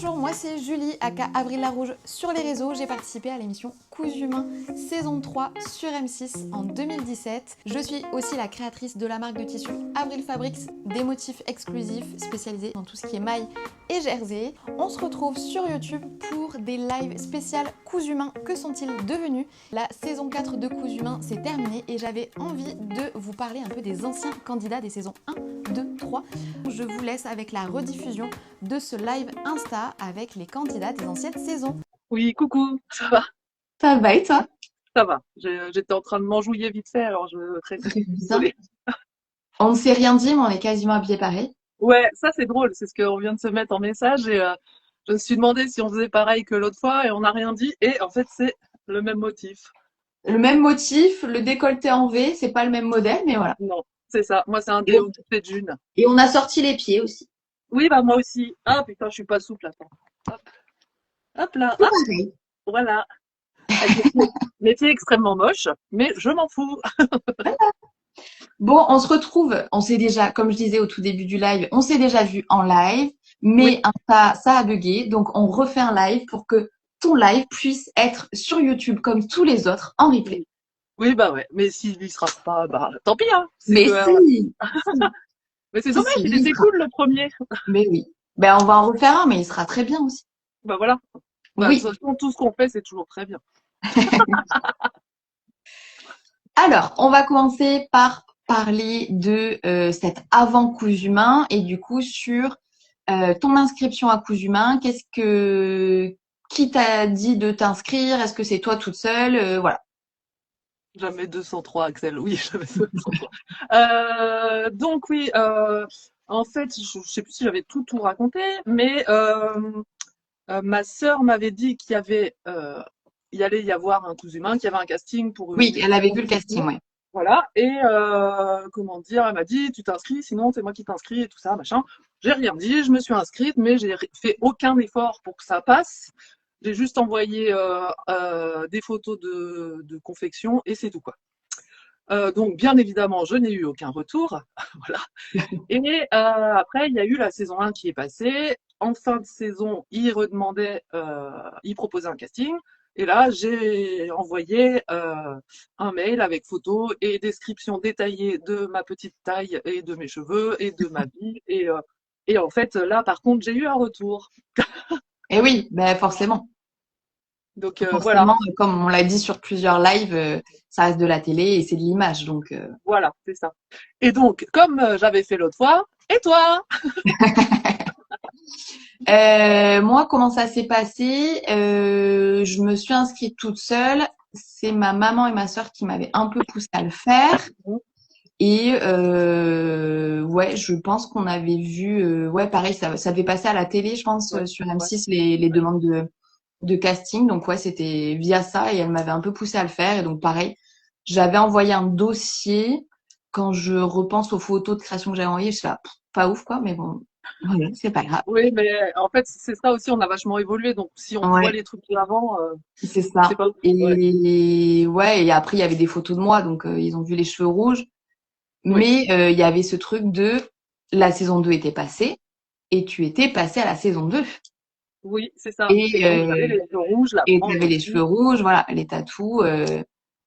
Bonjour, moi c'est Julie, aka Avril Larouge sur les réseaux. J'ai participé à l'émission Cousu Main saison 3 sur M6 en 2017. Je suis aussi la créatrice de la marque de tissus Avril Fabrics, des motifs exclusifs spécialisés dans tout ce qui est maille et jersey. On se retrouve sur YouTube pour des lives spéciales Cousu Main. Que sont-ils devenus? La saison 4 de Cousu Main s'est terminée et j'avais envie de vous parler un peu des anciens candidats des saisons 1, 2, 3. Je vous laisse avec la rediffusion de ce live Insta avec les candidats des anciennes saisons. Oui, coucou, ça va? Ça va et toi? Ça va. J'étais en train de m'enjouiller vite fait, alors je me Ça très fait bizarre. désolée. On ne s'est rien dit, mais on est quasiment habillés pareil. Ouais, ça c'est drôle, c'est ce qu'on vient de se mettre en message et je me suis demandé si on faisait pareil que l'autre fois et on n'a rien dit et en fait c'est le même motif. Le même motif, le décolleté en V, c'est pas le même modèle, mais voilà. Non, c'est ça. Moi c'est un Et on, déo de June. et on a sorti les pieds aussi. Oui, bah moi aussi. Ah putain, je suis pas souple, attends. Hop, hop là, Tout hop, pareil. voilà. Avec mes pieds extrêmement moches, mais je m'en fous. Bon, on se retrouve, on s'est déjà, comme je disais au tout début du live, on s'est déjà vu en live, Oui, mais ça a bugué, donc on refait un live pour que ton live puisse être sur YouTube comme tous les autres en replay. oui. Oui, bah ouais. Mais s'il y sera pas, bah tant pis, hein. C'est Mais que, si, si, mais c'est dommage, si, il lui, il était sera. cool le premier. Mais oui. Ben, on va en refaire un, mais il sera très bien aussi. Bah voilà. Bah, de toute Oui. façon, tout ce qu'on fait, c'est toujours très bien. Alors, on va commencer par parler de cet avant Cousu Main et du coup sur ton inscription à Cousu Main. Qui t'a dit de t'inscrire? Est-ce que c'est toi toute seule? Voilà. Jamais 203, Axel. Oui, jamais 203. Donc oui, en fait, je sais plus si j'avais tout raconté, mais ma sœur m'avait dit il allait y avoir un cousu main, qu'il y avait un casting pour Oui, une elle avait saison vu le de cousu casting, main. ouais. Voilà. Et comment dire, elle m'a dit, tu t'inscris, sinon c'est moi qui t'inscris et tout ça, machin. J'ai rien dit, je me suis inscrite, mais j'ai fait aucun effort pour que ça passe. J'ai juste envoyé des photos de confection et c'est tout quoi. Donc bien évidemment, je n'ai eu aucun retour. Voilà. Et après, il y a eu la saison 1 qui est passée. En fin de saison, ils proposaient un casting. Et là, j'ai envoyé un mail avec photo et description détaillée de ma petite taille et de mes cheveux et de ma vie. Et en fait, là, par contre, j'ai eu un retour. Et oui, ben forcément. Donc voilà, Forcément, comme on l'a dit sur plusieurs lives, ça reste de la télé et c'est de l'image. Donc, voilà, c'est ça. Et donc, comme j'avais fait l'autre fois, et toi? moi, comment ça s'est passé? Je me suis inscrite toute seule. C'est ma maman et ma sœur qui m'avaient un peu poussée à le faire. Et ouais, je pense qu'on avait vu, ouais, pareil, ça devait passer à la télé, je pense, Ouais, sur ouais, M6, les ouais. demandes de casting. Donc ouais, c'était via ça et elle m'avait un peu poussée à le faire. Et donc pareil, j'avais envoyé un dossier. Quand je repense aux photos de création que j'avais envoyées, je suis là, pff, pas ouf quoi, mais bon, voilà, c'est pas grave. Oui, mais en fait, c'est ça aussi, on a vachement évolué. Donc, si on voit Ouais, les trucs d'avant, c'est c'est ça. pas ouf. Ouais, Et ouais, et après il y avait des photos de moi, donc ils ont vu les cheveux rouges. oui, Mais il y avait ce truc de la saison 2 était passée et tu étais passé à la saison 2. oui, c'est ça. Et Et donc, j'avais les yeux rouges, la et tu frange avais les cheveux aussi. rouges, voilà, les tatous.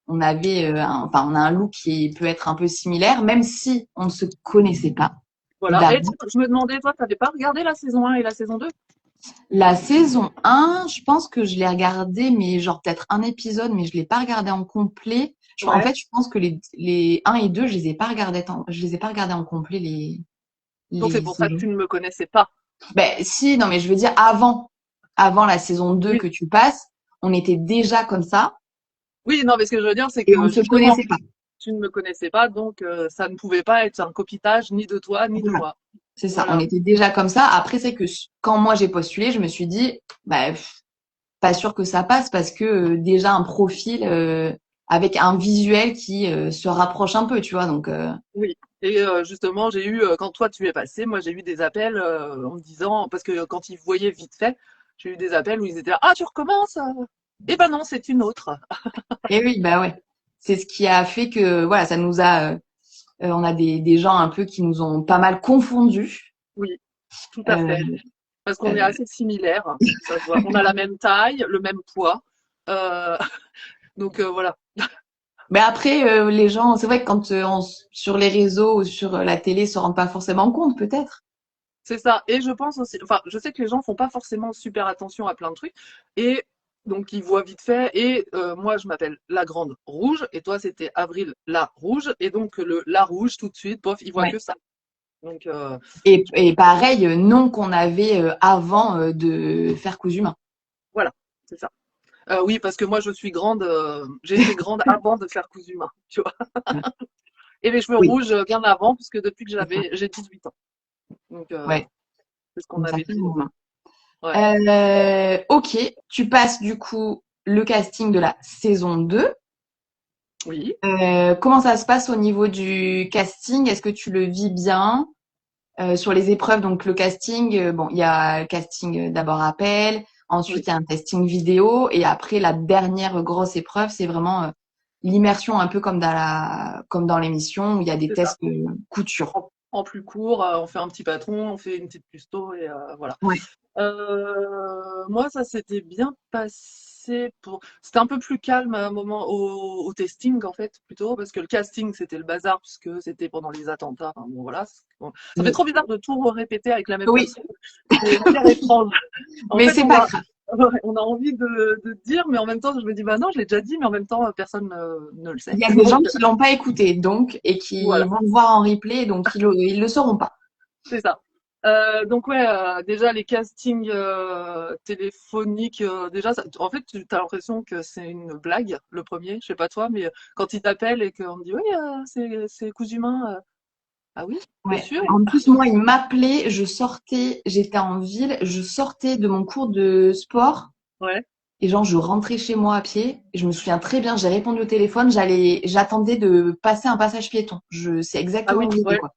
On avait, enfin, on a un look qui peut être un peu similaire, même si on ne se connaissait pas Voilà. Et d'avant. tiens, je me demandais, toi, t'avais pas regardé la saison 1 et la saison 2? La saison 1, je pense que je l'ai regardé, mais genre peut-être un épisode, mais je l'ai pas regardé en complet. En Ouais. fait, je pense que les 1 et 2, je les ai pas regardés en complet, Donc, c'est les pour ça que saisons. tu ne me connaissais pas. Ben, si, non, mais je veux dire, avant la saison 2 Oui. que tu passes, on était déjà comme ça Oui, non, mais ce que je veux dire, c'est et on que ne se justement, connaissait pas. tu ne me connaissais pas, donc ça ne pouvait pas être un copitage ni de toi, ni de Voilà. moi. C'est ça, on Voilà. était déjà comme ça. Après, c'est que quand moi j'ai postulé, je me suis dit, bah, pas sûr que ça passe parce que déjà un profil avec un visuel qui se rapproche un peu, tu vois. Donc, Oui. Et justement, j'ai eu, quand toi tu es passé, moi j'ai eu des appels en me disant, parce que quand ils voyaient vite fait, j'ai eu des appels où ils étaient là, ah, tu recommences? Eh ben non, c'est une autre. et oui, bah ouais. C'est ce qui a fait que, voilà, ça nous a, on a des gens un peu qui nous ont pas mal confondus. Oui, tout à Euh, fait. Parce qu'on est Euh, assez similaires, ça se voit. On a la même taille, le même poids. Euh, donc voilà, Mais après, les gens, c'est vrai que quand sur les réseaux ou sur la télé, ils se rendent pas forcément compte, peut-être. c'est ça. Et je pense aussi, enfin, je sais que les gens font pas forcément super attention à plein de trucs. Et donc, ils voient vite fait. Et moi, je m'appelle la Grande Rouge. Et toi, c'était Avril la Rouge. Et donc, le la Rouge, tout de suite, pof, ils voient Ouais. que ça. Donc, Et pareil, nom qu'on avait avant de faire cousu main. voilà, c'est ça. Oui, parce que moi, je suis grande, j'ai été grande avant de faire cousu main, tu vois. Et les cheveux Oui, rouges bien avant, puisque depuis que c'est ça. j'ai 18 ans. Donc, Ouais, c'est ce qu'on donc ça avait fait un dit. moment. Ouais. Ok, tu passes du coup le casting de la saison 2. Oui. Comment ça se passe au niveau du casting? Est-ce que tu le vis bien? Sur les épreuves, donc le casting, bon, il y a le casting d'abord appel, Oui, ensuite il y a un testing vidéo, et après la dernière grosse épreuve, c'est vraiment l'immersion un peu comme dans l'émission où il y a des c'est ça. tests couture. En plus court, on fait un petit patron, on fait une petite custo et voilà. Ouais. Moi, ça s'était bien passé pour. C'était un peu plus calme à un moment au testing en fait plutôt parce que le casting c'était le bazar puisque c'était pendant les attentats. Enfin, bon voilà, bon. Ça fait Oui. trop bizarre de tout répéter avec la même Oui, personne. C'est hyper étrange. En mais fait, c'est pas grave. on a envie de dire, mais en même temps, je me dis bah non, je l'ai déjà dit, mais en même temps, personne ne le sait. Il y a des gens qui l'ont pas écouté, donc, et qui Voilà. vont le voir en replay, donc ils le sauront pas. C'est ça. Donc ouais, déjà les castings téléphoniques, déjà, en fait, tu as l'impression que c'est une blague, le premier, je sais pas toi, mais quand ils t'appellent et qu'on me dit oui, c'est cousu main, ah oui, t'es Ouais. sûr? En plus, moi, il m'appelait, j'étais en ville, je sortais de mon cours de sport. Ouais. Et genre, je rentrais chez moi à pied. Et je me souviens très bien, j'ai répondu au téléphone, j'attendais de passer un passage piéton. Je sais Ah exactement oui, où j'étais, ouais. quoi.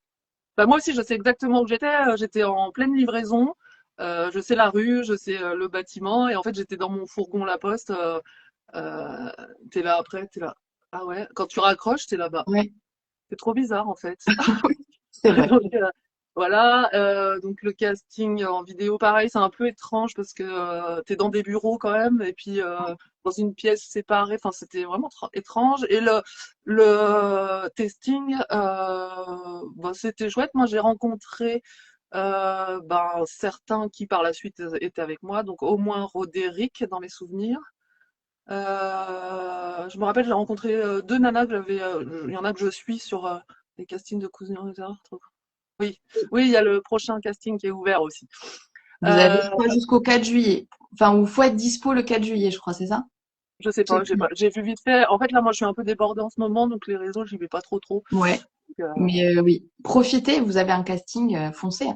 Bah moi aussi, je sais exactement où j'étais. J'étais en pleine livraison. Je sais la rue, je sais le bâtiment, et en fait, j'étais dans mon fourgon La Poste. Euh, T'es là après, t'es là. Ah ouais. Quand tu raccroches, t'es là-bas. Ouais, C'est trop bizarre en fait. c'est vrai. Donc voilà, donc le casting en vidéo, pareil, c'est un peu étrange parce que t'es dans des bureaux quand même et puis dans une pièce séparée. Enfin, c'était vraiment étrange. Et le testing, bah, c'était chouette. Moi, j'ai rencontré ben, certains qui par la suite étaient avec moi, donc au moins Roderick dans mes souvenirs. Je me rappelle, j'ai rencontré deux nanas que j'avais. Il y en a que je suis sur les castings de Cousins Réserve. Oui, oui, il y a le prochain casting qui est ouvert aussi. Vous avez, je Euh, crois, jusqu'au 4 juillet. Enfin, ou faut être dispo le 4 juillet, je crois, c'est ça? je sais Je sais pas, plus. j'ai vu vite fait. En fait, là, moi, je suis un peu débordée en ce moment, donc les réseaux, j'y vais pas trop. Ouais. Donc, Mais oui, profitez, vous avez un casting, foncé.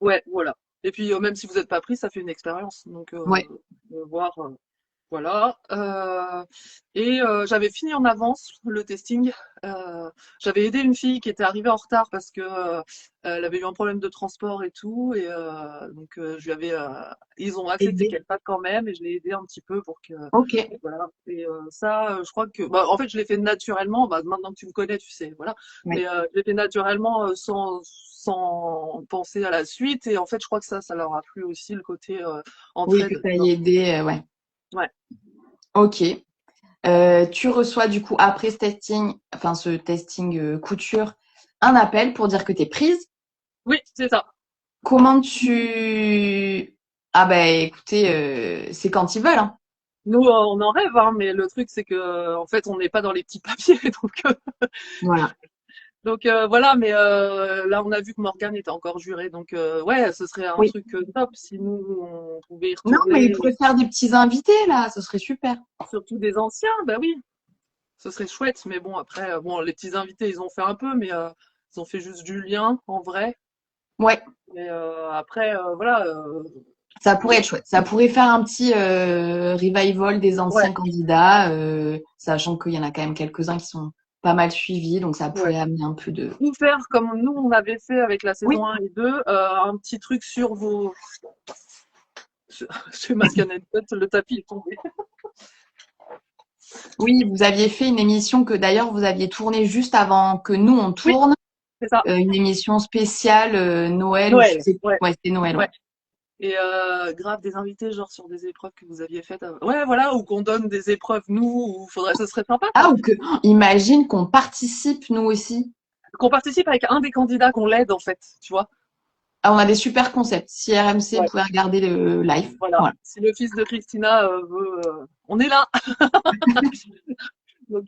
ouais, voilà. Et puis, même si vous n'êtes pas pris, ça fait une expérience. Donc, Ouais. voir. Voilà. Et j'avais fini en avance le testing. J'avais aidé une fille qui était arrivée en retard parce que elle avait eu un problème de transport et tout. Et donc je lui avais, ils ont accepté Aidé. qu'elle passe quand même et je l'ai aidée un petit peu pour que Ok. voilà. Et ça, je crois que, bah, en fait, je l'ai fait naturellement. Bah, maintenant que tu me connais, tu sais, voilà. Ouais. Mais je l'ai fait naturellement sans penser à la suite. Et en fait, je crois que ça leur a plu aussi le côté Oui, que entraide. t'as aidé, ouais. Ouais. Ok. Tu reçois du coup après ce testing, enfin ce testing couture, un appel pour dire que t'es prise. Oui, c'est ça. Comment tu... Ah bah écoutez, c'est quand ils veulent, hein. Nous, on en rêve, hein, mais le truc, c'est que, en fait, on n'est pas dans les petits papiers, Voilà. donc voilà. Mais là, on a vu que Morgane était encore jurée, donc ouais, ce serait un Oui. truc top si nous on pouvait y Non, mais ils retourner, pourraient faire des petits invités là, ce serait super. surtout des anciens. Bah oui, ce serait chouette. Mais bon, après, bon, les petits invités, ils ont fait un peu, mais ils ont fait juste du lien en vrai. Ouais, Mais après, voilà. ça pourrait être chouette. Ça pourrait faire un petit revival des Ouais, anciens candidats, sachant qu'il y en a quand même quelques-uns qui sont pas mal suivis, donc ça ouais. pourrait amener un peu de... Ou faire comme nous, on avait fait avec la Oui, saison 1 et 2, un petit truc sur vos. Chez Masque Anecdote, le tapis est tombé. oui, vous aviez fait une émission que d'ailleurs vous aviez tournée juste avant que nous on Oui, tourne, c'est ça. une émission spéciale Noël ou je Noël. sais plus. Ouais, Ouais, c'était Noël, ouais. ouais. Et grave des invités, genre sur des épreuves que vous aviez faites. Ouais, voilà, ou qu'on donne des épreuves nous, ou faudrait, ce serait sympa, Ah, quoi. ou que, imagine qu'on participe nous aussi. Qu'on participe avec un des candidats, qu'on l'aide, en fait, tu vois. Ah, on a des super concepts. Si RMC Ouais, pouvait regarder le live. voilà. Voilà. Si le fils de Christina veut, on est là. Donc,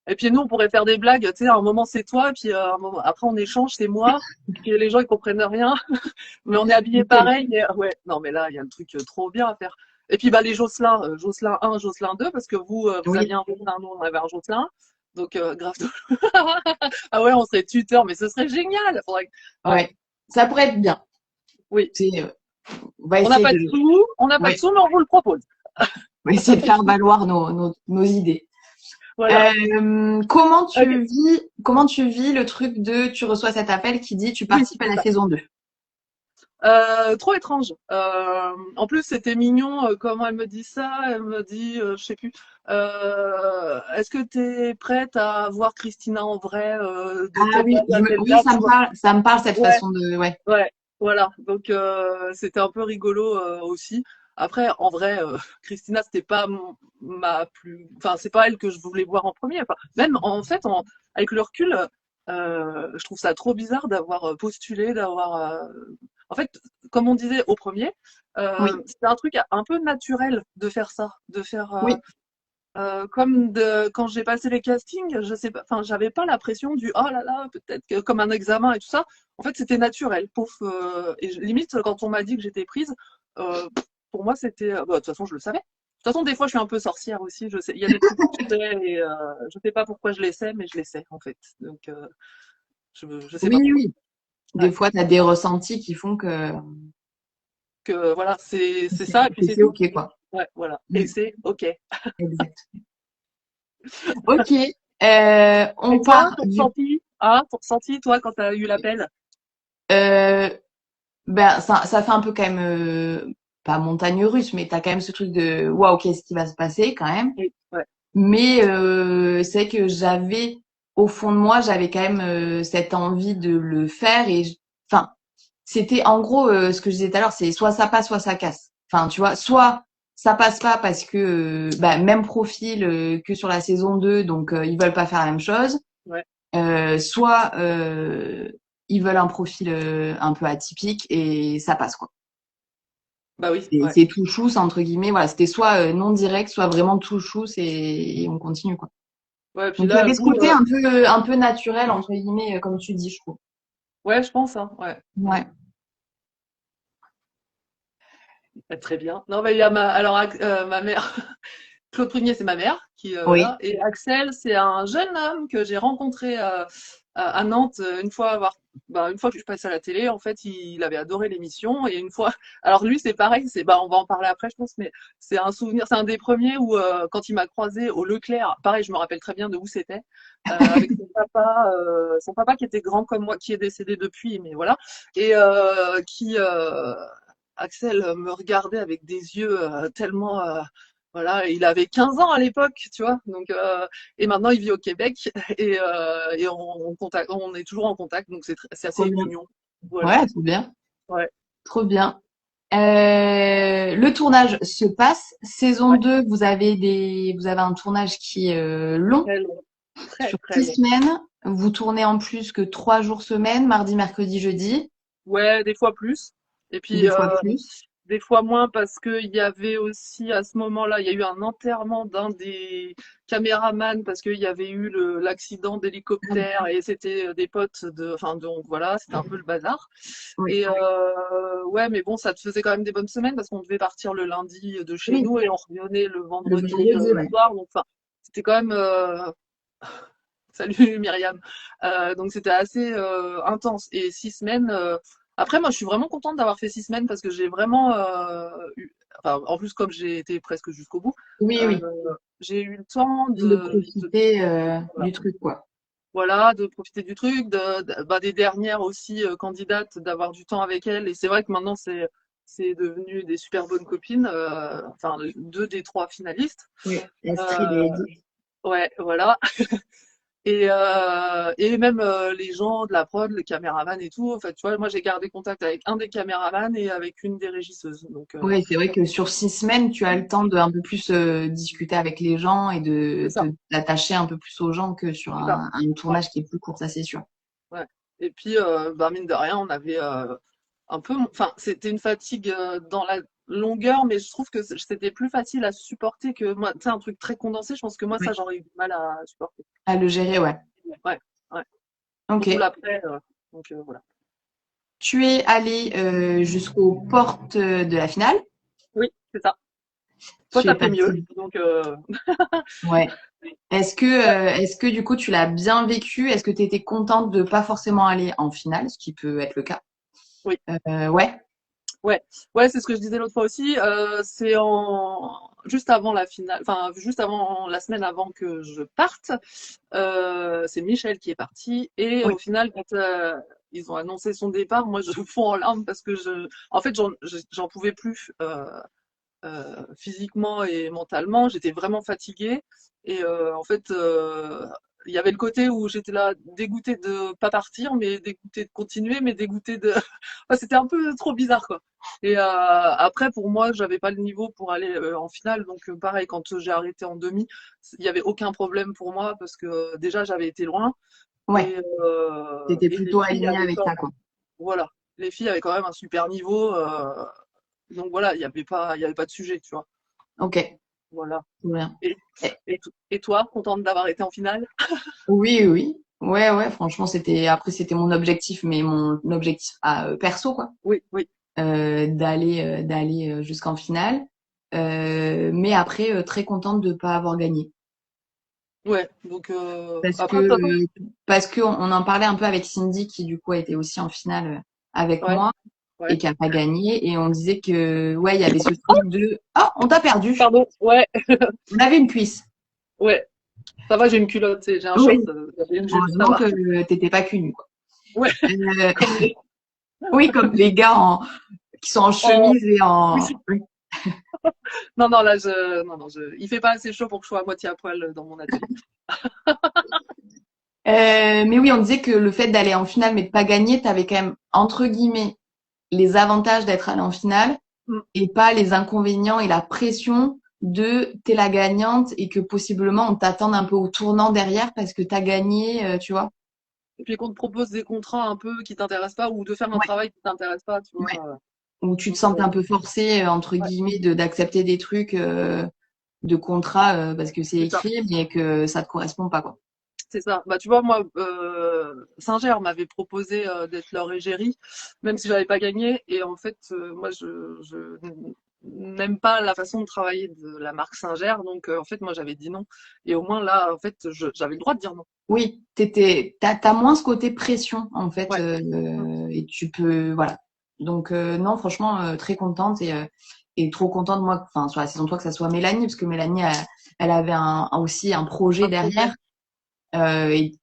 et puis nous, on pourrait faire des blagues, tu sais, à un moment c'est toi, et puis après on échange, c'est moi, et puis les gens ils comprennent rien, mais on est habillés Nickel. pareil, et ouais, non mais là, il y a un truc trop bien à faire. Et puis bah les Jocelyn, Jocelyn 1, Jocelyn 2, parce que vous, vous Oui. aviez un Jocelyn, nous on avait un Jocelyn, donc grave. Ah ouais, on serait tuteurs, mais ce serait génial. Ouais, Ouais. Ça pourrait être bien. oui. C'est, on va On n'a essayer pas de de, sous, ouais, mais on vous le propose. on va essayer de faire valoir nos idées. Voilà. Ok. Comment tu vis le truc de tu reçois cet appel qui dit tu Oui, participes à c'est la ça. saison 2. Trop étrange. En plus, c'était mignon. Comment elle me dit ça? Elle me dit, je sais plus. Est-ce que tu es prête à voir Christina en vrai de Ah telle oui, date à telle oui, date, tu vois? ça me parle cette Ouais, façon de, ouais, ouais, voilà. Donc c'était un peu rigolo aussi. Après, en vrai, Christina, c'était pas ma plus, enfin, c'est pas elle que je voulais voir en premier. Enfin, même en fait, avec le recul, je trouve ça trop bizarre d'avoir postulé, en fait, comme on disait au premier, oui, c'était un truc un peu naturel de faire ça, de faire oui, quand j'ai passé les castings, je sais pas, enfin, j'avais pas la pression du oh là là, peut-être que comme un examen et tout ça. En fait, c'était naturel, pouf. Limite, quand on m'a dit que j'étais prise, pour moi, c'était, bah, de toute façon, je le savais. De toute façon, des fois, je suis un peu sorcière aussi. Je sais, il y a des trucs que je sais et je sais pas pourquoi je les sais, mais je les sais en fait. Donc, je sais pas oui, pourquoi. oui. Des Ouais. fois, tu as des ressentis qui font que Que voilà, c'est ça et puis c'est c'est tout. OK, quoi. Ouais, voilà. Et Mm, c'est ok. exact. OK. Et On toi, part du, ton ressenti, toi, quand tu as eu l'appel? euh, ben, ça fait un peu quand même, pas montagne russe, mais tu as quand même ce truc de waouh, qu'est-ce qui va se passer quand même. Oui, ouais. Mais c'est que au fond de moi, j'avais quand même cette envie de le faire enfin, c'était en gros ce que je disais tout à l'heure, c'est soit ça passe, soit ça casse. Enfin, tu vois, soit ça passe pas parce que bah, même profil que sur la saison 2, donc ils veulent pas faire la même chose. Ouais. Soit ils veulent un profil un peu atypique et ça passe quoi. Bah oui, Et ouais. c'est tout chousse entre guillemets. Voilà, c'était soit non direct, soit vraiment tout chousse et on continue quoi. Ouais, puis Donc il y là, avait ce vous, côté un peu naturel entre guillemets, comme tu dis, je trouve. ouais, je pense, hein, ouais. Ouais. Très bien. Non, mais il y a ma mère, Claude Prunier, c'est ma mère, qui, Oui. voilà. Et Axel, c'est un jeune homme que j'ai rencontré à Nantes une fois que je passais à la télé. En fait, il avait adoré l'émission. Et une fois, alors lui, c'est pareil, bah, on va en parler après, je pense, mais c'est un souvenir, c'est un des premiers où, quand il m'a croisé au Leclerc, pareil, je me rappelle très bien de où c'était, avec son papa qui était grand comme moi, qui est décédé depuis, mais voilà. Et Axel me regardait avec des yeux tellement, voilà, il avait 15 ans à l'époque, tu vois. Donc, et maintenant il vit au Québec et on est toujours en contact, donc c'est Trop assez bien. mignon. Voilà. Ouais, trop bien. Ouais. Trop bien. Le tournage se passe. Saison Ouais. 2, vous avez un tournage qui est long, Très long. Très, sur très six long. semaines. Vous tournez en plus que 3 jours semaine, mardi, mercredi, jeudi, Ouais, des fois plus. Et puis, des fois plus. des fois moins parce qu'il y avait aussi à ce moment-là, il y a eu un enterrement d'un des caméramans parce qu'il y avait eu l'accident Ah oui. d'hélicoptère et c'était des potes enfin donc voilà, c'était un peu le bazar. Oui. Et ouais, mais bon, ça te faisait quand même des bonnes semaines parce qu'on devait partir le lundi de chez Oui, nous et on revenait le le vendredi vendredi, ouais. soir. Donc enfin, c'était quand même salut Myriam. Donc c'était assez intense. Et 6 semaines. Après, moi, je suis vraiment contente d'avoir fait 6 semaines parce que j'ai vraiment enfin, en plus, comme j'ai été presque jusqu'au bout, Oui, euh, oui. j'ai eu le temps De profiter voilà, du truc, quoi. voilà, de profiter du truc, bah, des dernières aussi candidates, d'avoir du temps avec elles. Et c'est vrai que maintenant, c'est devenu des super bonnes copines. Enfin, deux des trois finalistes. Oui, Astrid et Euh, Edith. ouais, voilà. Et même les gens de la prod, le caméraman et tout. En fait, tu vois, moi j'ai gardé contact avec un des caméramans et avec une des régisseuses. Donc Oui, c'est vrai que sur 6 semaines, tu as le temps de un peu plus discuter avec les gens et c'est de ça, t'attacher un peu plus aux gens que sur c'est ça. un Ouais, tournage qui est plus court, ça c'est sûr. ouais. Et puis, bah, mine de rien, on avait un peu, enfin, c'était une fatigue dans la longueur, mais je trouve que c'était plus facile à supporter que moi. Tu sais, un truc très condensé, je pense que moi, Oui. ça, j'aurais eu du mal à supporter. À le gérer, ouais. Ouais, ouais. Ok. Surtout l'après. Donc voilà. Tu es allé jusqu'aux portes de la finale. Oui, c'est ça. Toi, Tu es t'as fait mieux. parti. Donc, Ouais. Est-ce que du coup tu l'as bien vécu? Est-ce que tu étais contente de pas forcément aller en finale, ce qui peut être le cas? oui. Ouais, Ouais, ouais, c'est ce que je disais l'autre fois aussi. C'est en juste avant la finale, enfin juste avant la semaine avant que je parte. C'est Michel qui est parti et oui, au final quand ils ont annoncé son départ, moi je fonds en larmes parce que en fait j'en pouvais plus physiquement et mentalement. J'étais vraiment fatiguée et en fait il y avait le côté où j'étais là dégoûtée de pas partir, mais dégoûtée de continuer, mais dégoûtée de. Enfin, c'était un peu trop bizarre quoi. Et après pour moi j'avais pas le niveau pour aller en finale, donc pareil quand j'ai arrêté en demi, il y avait aucun problème pour moi parce que déjà j'avais été loin ouais. T'étais et les plutôt filles alignée avaient avec quand ça, quoi. voilà, les filles avaient quand même un super niveau, donc voilà, il y avait pas de sujet, tu vois. Ok, Voilà. très bien. Et, Eh, et toi, contente d'avoir été en finale? oui, oui. Ouais, ouais, franchement, c'était mon objectif, mais mon objectif perso, quoi. Oui, oui. D'aller jusqu'en finale. Mais après, très contente de pas avoir gagné. Ouais, donc Parce que, après, de toute façon, parce que on en parlait un peu avec Cindy, qui du coup a été aussi en finale avec ouais, moi ouais. et qui a pas gagné. Et on disait que, ouais, il y avait ce truc de, oh, on t'a perdu. Pardon, ouais, On avait une cuisse. ouais. Ça va, j'ai une culotte, j'ai un short, Oui. ça Heureusement va. que t'étais pas cul nu, quoi. Ouais, Euh, comme les. oui, comme les gars qui sont en Oh, chemise et oui, en, oui. non, non, là, non, non, il fait pas assez chaud pour que je sois à moitié à poil dans mon atelier. Mais oui, on disait que le fait d'aller en finale mais de pas gagner, t'avais quand même, entre guillemets, les avantages d'être allé en finale Mm. et pas les inconvénients et la pression de t'es la gagnante et que possiblement on t'attende un peu au tournant derrière parce que t'as gagné, tu vois. Et puis qu'on te propose des contrats un peu qui t'intéressent pas ou de faire un Ouais, travail qui t'intéresse pas, tu ouais. vois. Où tu te Donc, sens un peu forcé, entre ouais, guillemets, d'accepter des trucs de contrat parce que c'est c'est ça. écrit mais que ça te correspond pas, quoi. C'est ça. Bah, tu vois, moi, Singer m'avait proposé d'être leur égérie, même si j'avais pas gagné. Et en fait, moi, je n'aime pas la façon de travailler de la marque Singer. Donc, en fait, moi, j'avais dit non. Et au moins, là, en fait, j'avais le droit de dire non. Oui, t'as moins ce côté pression en fait, Ouais. Mm. et tu peux, voilà. Donc non, franchement, très contente et trop contente moi, enfin sur la saison 3 que ça soit Mélanie, parce que Mélanie, elle avait aussi un projet Un projet. derrière,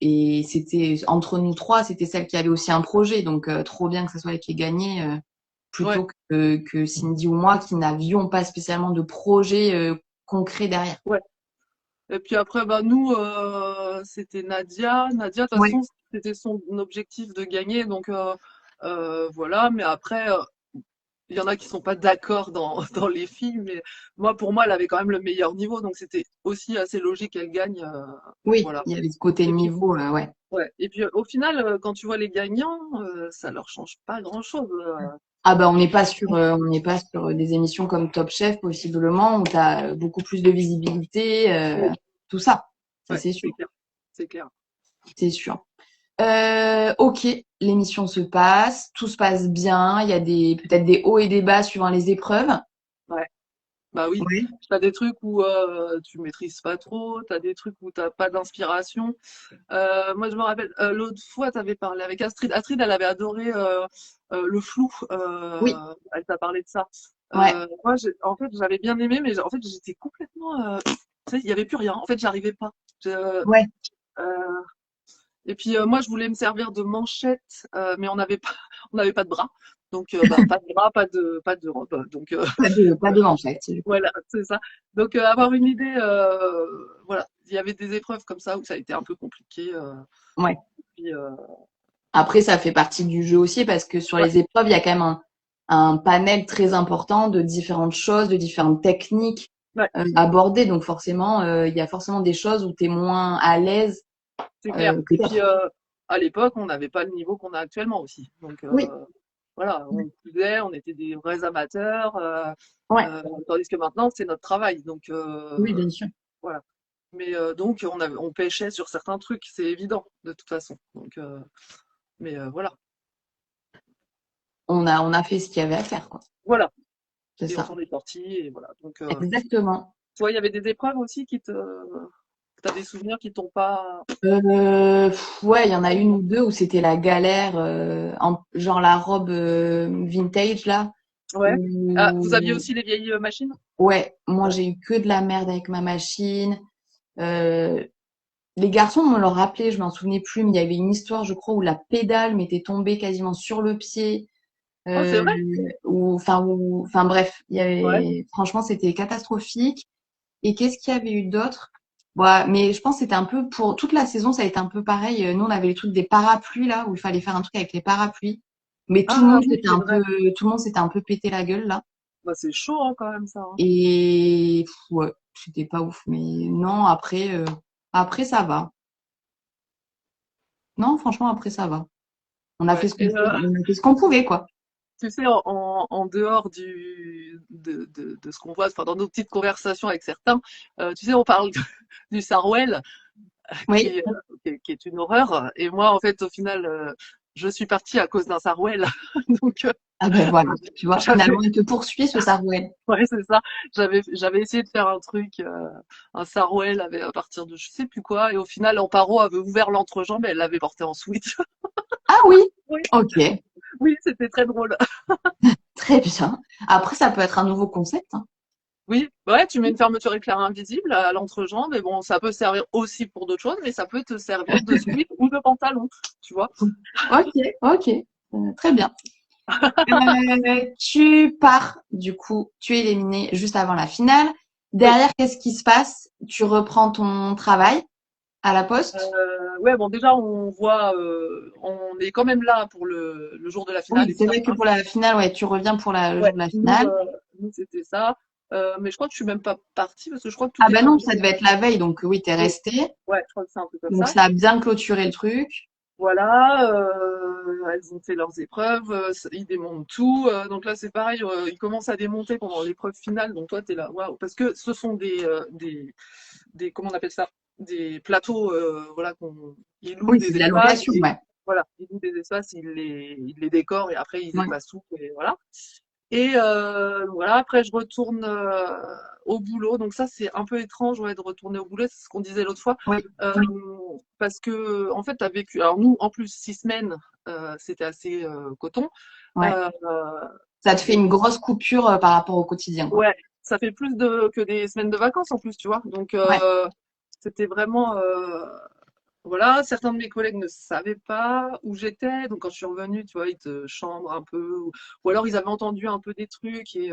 et c'était entre nous trois, c'était celle qui avait aussi un projet, donc trop bien que ça soit elle qui ait gagné, Ouais. plutôt que Cindy ou moi qui n'avions pas spécialement de projet concret derrière. Ouais. Et puis après, bah, nous, c'était Nadia. Nadia, de toute Ouais. façon, c'était son objectif de gagner. Donc, voilà. Mais après, il y en a qui sont pas d'accord dans, dans les films, mais moi, pour moi, elle avait quand même le meilleur niveau, donc c'était aussi assez logique qu'elle gagne. Oui, Voilà. il y avait ce côté Et puis, niveau, ouais. ouais. Et puis, au final, quand tu vois les gagnants, ça leur change pas grand-chose. Ah bah on n'est pas sur des émissions comme Top Chef possiblement où tu as beaucoup plus de visibilité, Oui, tout ça. Ça ouais, c'est sûr, c'est clair. C'est clair. c'est sûr. Ok, l'émission se passe, tout se passe bien, il y a des peut-être des hauts et des bas suivant les épreuves. Ouais. Bah oui, Ouais. t'as des trucs où tu maîtrises pas trop, t'as des trucs où t'as pas d'inspiration. Moi, je me rappelle, l'autre fois, t'avais parlé avec Astrid. Astrid, elle avait adoré le flou. Oui, Elle t'a parlé de ça. ouais. Moi, en fait, j'avais bien aimé, mais en fait, j'étais complètement. Tu sais, il y avait plus rien. En fait, j'arrivais pas. Je- Ouais. euh, Et puis moi, je voulais me servir de manchette, mais on n'avait pas de bras. Donc, pas de bras, pas de robe. Donc, Pas de manchette. voilà, c'est ça. Donc, avoir une idée, voilà, il y avait des épreuves comme ça où ça a été un peu compliqué. Ouais. Puis, Après, ça fait partie du jeu aussi parce que sur ouais, les épreuves, il y a quand même un panel très important de différentes choses, de différentes techniques ouais, abordées. Donc forcément, il y a forcément des choses où tu es moins à l'aise c'est clair. que Et puis, d'autres. à l'époque, on n'avait pas le niveau qu'on a actuellement aussi. Donc, Oui, voilà, on faisait, on était des vrais amateurs, ouais, tandis que maintenant, c'est notre travail. Donc, oui, bien sûr. voilà. Mais donc, on pêchait sur certains trucs, c'est évident, de toute façon. Donc, mais voilà. On a fait ce qu'il y avait à faire, quoi. Voilà. C'est Et on ça. s'en est sorti, et voilà. Donc, Exactement. toi, il y avait des épreuves aussi que t'as des souvenirs qui t'ont pas. Ouais, il y en a une ou deux où c'était la galère, genre la robe vintage là. Ouais. Ah, vous aviez Où... aussi les vieilles machines? Ouais, moi j'ai eu que de la merde avec ma machine. Euh, les garçons me l'ont rappelé, je m'en souvenais plus, mais il y avait une histoire, je crois, où la pédale m'était tombée quasiment sur le pied. Oh, c'est Euh, vrai? enfin bref, Ouais. franchement, c'était catastrophique. Et qu'est-ce qu'il y avait eu d'autre? Ouais, mais je pense que c'était un peu pour toute la saison, ça a été un peu pareil. Nous, on avait les trucs des parapluies là, où il fallait faire un truc avec les parapluies. Mais Ah oui, c'est vrai. tout le monde s'était un peu pété la gueule là. Bah, c'est chaud hein, quand même ça, hein. Et ouais, c'était pas ouf. Mais non, après ça va. Non, franchement, après ça va. Ouais. Et On a fait ce qu'on pouvait, quoi. tu sais, en dehors de ce qu'on voit, enfin, dans nos petites conversations avec certains, tu sais, on parle du Sarwell, qui Oui. est, qui est une horreur. Et moi, en fait, au final, je suis partie à cause d'un Sarwell. Donc, Ah ben voilà. Tu vois, j'avais, finalement, il te poursuit, ce Sarwell. ouais, c'est ça. J'avais essayé de faire un truc, un Sarwell à partir de je sais plus quoi. Et au final, Amparo avait ouvert l'entrejambe et elle l'avait porté en switch. Ah oui. Oui, Ok. oui, c'était très drôle. Très bien. Après, ça peut être un nouveau concept, hein. Oui, ouais, tu mets une fermeture éclair invisible à l'entrejambe, et bon, ça peut servir aussi pour d'autres choses, mais ça peut te servir de sweat ou de pantalon, tu vois. Ok, ok. Très bien. Tu pars, du coup, tu es éliminé juste avant la finale. Oui. Derrière, qu'est-ce qui se passe? Tu reprends ton travail à la poste? Ouais, bon, déjà, on voit, on est quand même là pour le jour de la finale, Oui, c'est vrai que évidemment. pour la finale, ouais, tu reviens pour le jour Ouais, de la finale. nous c'était ça. Mais je crois que je suis même pas partie parce que je crois que Ah tout ben était non, encore. ça devait être la veille, donc oui, t'es Oui, resté. ouais, je crois que c'est un peu comme Donc ça. ça a bien clôturé le truc. Voilà, elles ont fait leurs épreuves, ils démontent tout. Donc là, c'est pareil, ils commencent à démonter pendant l'épreuve finale. Donc toi, t'es là, waouh, parce que ce sont comment on appelle ça? Des plateaux, voilà, ils louent Oui, c'est des de la espaces location, et ouais. voilà, ils louent des espaces, ils les décorent et après ils Ouais, effacent tout et voilà. Et voilà, après je retourne au boulot. Donc ça, c'est un peu étrange, ouais, de retourner au boulot, c'est ce qu'on disait l'autre fois. oui, Euh, Parce que en fait, tu as vécu. Alors nous, en plus, 6 semaines, c'était assez coton. ouais. Euh, Ça te fait une grosse coupure par rapport au quotidien, quoi. ouais, ça fait plus que des semaines de vacances en plus, tu vois. Donc Ouais, c'était vraiment voilà. Certains de mes collègues ne savaient pas où j'étais, donc quand je suis revenue, tu vois, ils te chambrent un peu, ou alors ils avaient entendu un peu des trucs et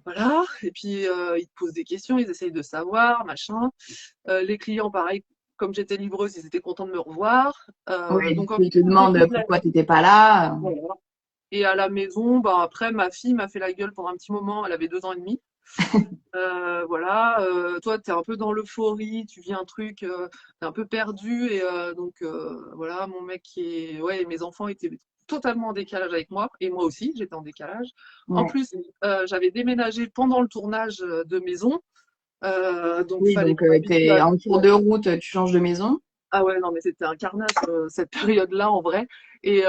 voilà. Et puis ils te posent des questions, ils essayent de savoir, machin. Les clients, pareil, comme j'étais livreuse, ils étaient contents de me revoir. ouais, du Donc en coup, fait, ils te tout est demandent complet. pourquoi t'étais pas là. Voilà. Et à la maison, bah, après, ma fille m'a fait la gueule pendant un petit moment. Elle avait 2 ans et demi. Voilà, toi, tu es un peu dans l'euphorie, tu vis un truc, tu un peu perdu. Et donc, voilà, mon mec ouais, mes enfants étaient totalement en décalage avec moi. Et moi aussi, j'étais en décalage. En Ouais. plus, j'avais déménagé pendant le tournage de maison. Donc, Oui, fallait donc que je m'habitue t'es à. en cours de route, tu changes de maison. Ah ouais, non, mais c'était un carnage, cette période-là, en vrai. Et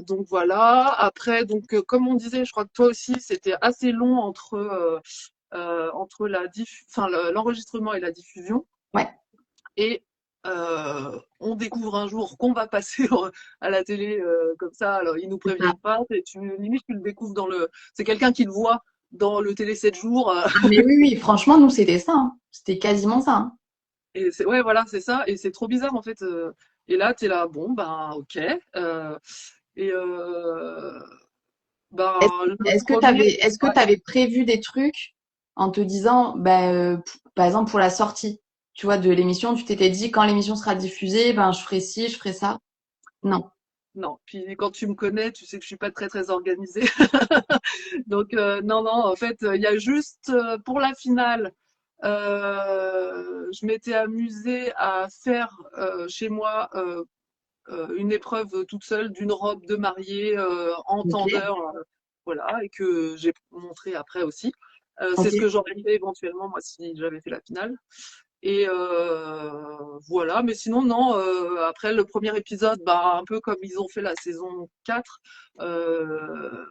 donc voilà. Après, donc comme on disait, je crois que toi aussi, c'était assez long entre l'enregistrement et la diffusion. Ouais. Et on découvre un jour qu'on va passer à la télé comme ça. Alors ils nous C'est ça. préviennent pas. Et limite tu le découvres c'est quelqu'un qui le voit dans le télé 7 jours. Ah, mais oui, oui, franchement, nous, c'était ça, hein. C'était quasiment ça, hein. Et ouais, voilà, c'est ça. Et c'est trop bizarre en fait. Et là, t'es là, bon, ben, ok. Et ben, Est-ce, le premier, est-ce que ouais, t'avais prévu des trucs en te disant, par exemple, pour la sortie, tu vois, de l'émission, tu t'étais dit, quand l'émission sera diffusée, ben, je ferai ci, je ferai ça? Non. non. Puis quand tu me connais, tu sais que je suis pas très très organisée. Donc non, non, en fait, il y a juste pour la finale, je m'étais amusée à faire chez moi une épreuve toute seule d'une robe de mariée en Ok. tendeur, voilà, et que j'ai montré après aussi. C'est Ok. ce que j'aurais fait éventuellement moi si j'avais fait la finale. Et voilà, mais sinon non. Après le premier épisode, bah un peu comme ils ont fait la saison 4. euh,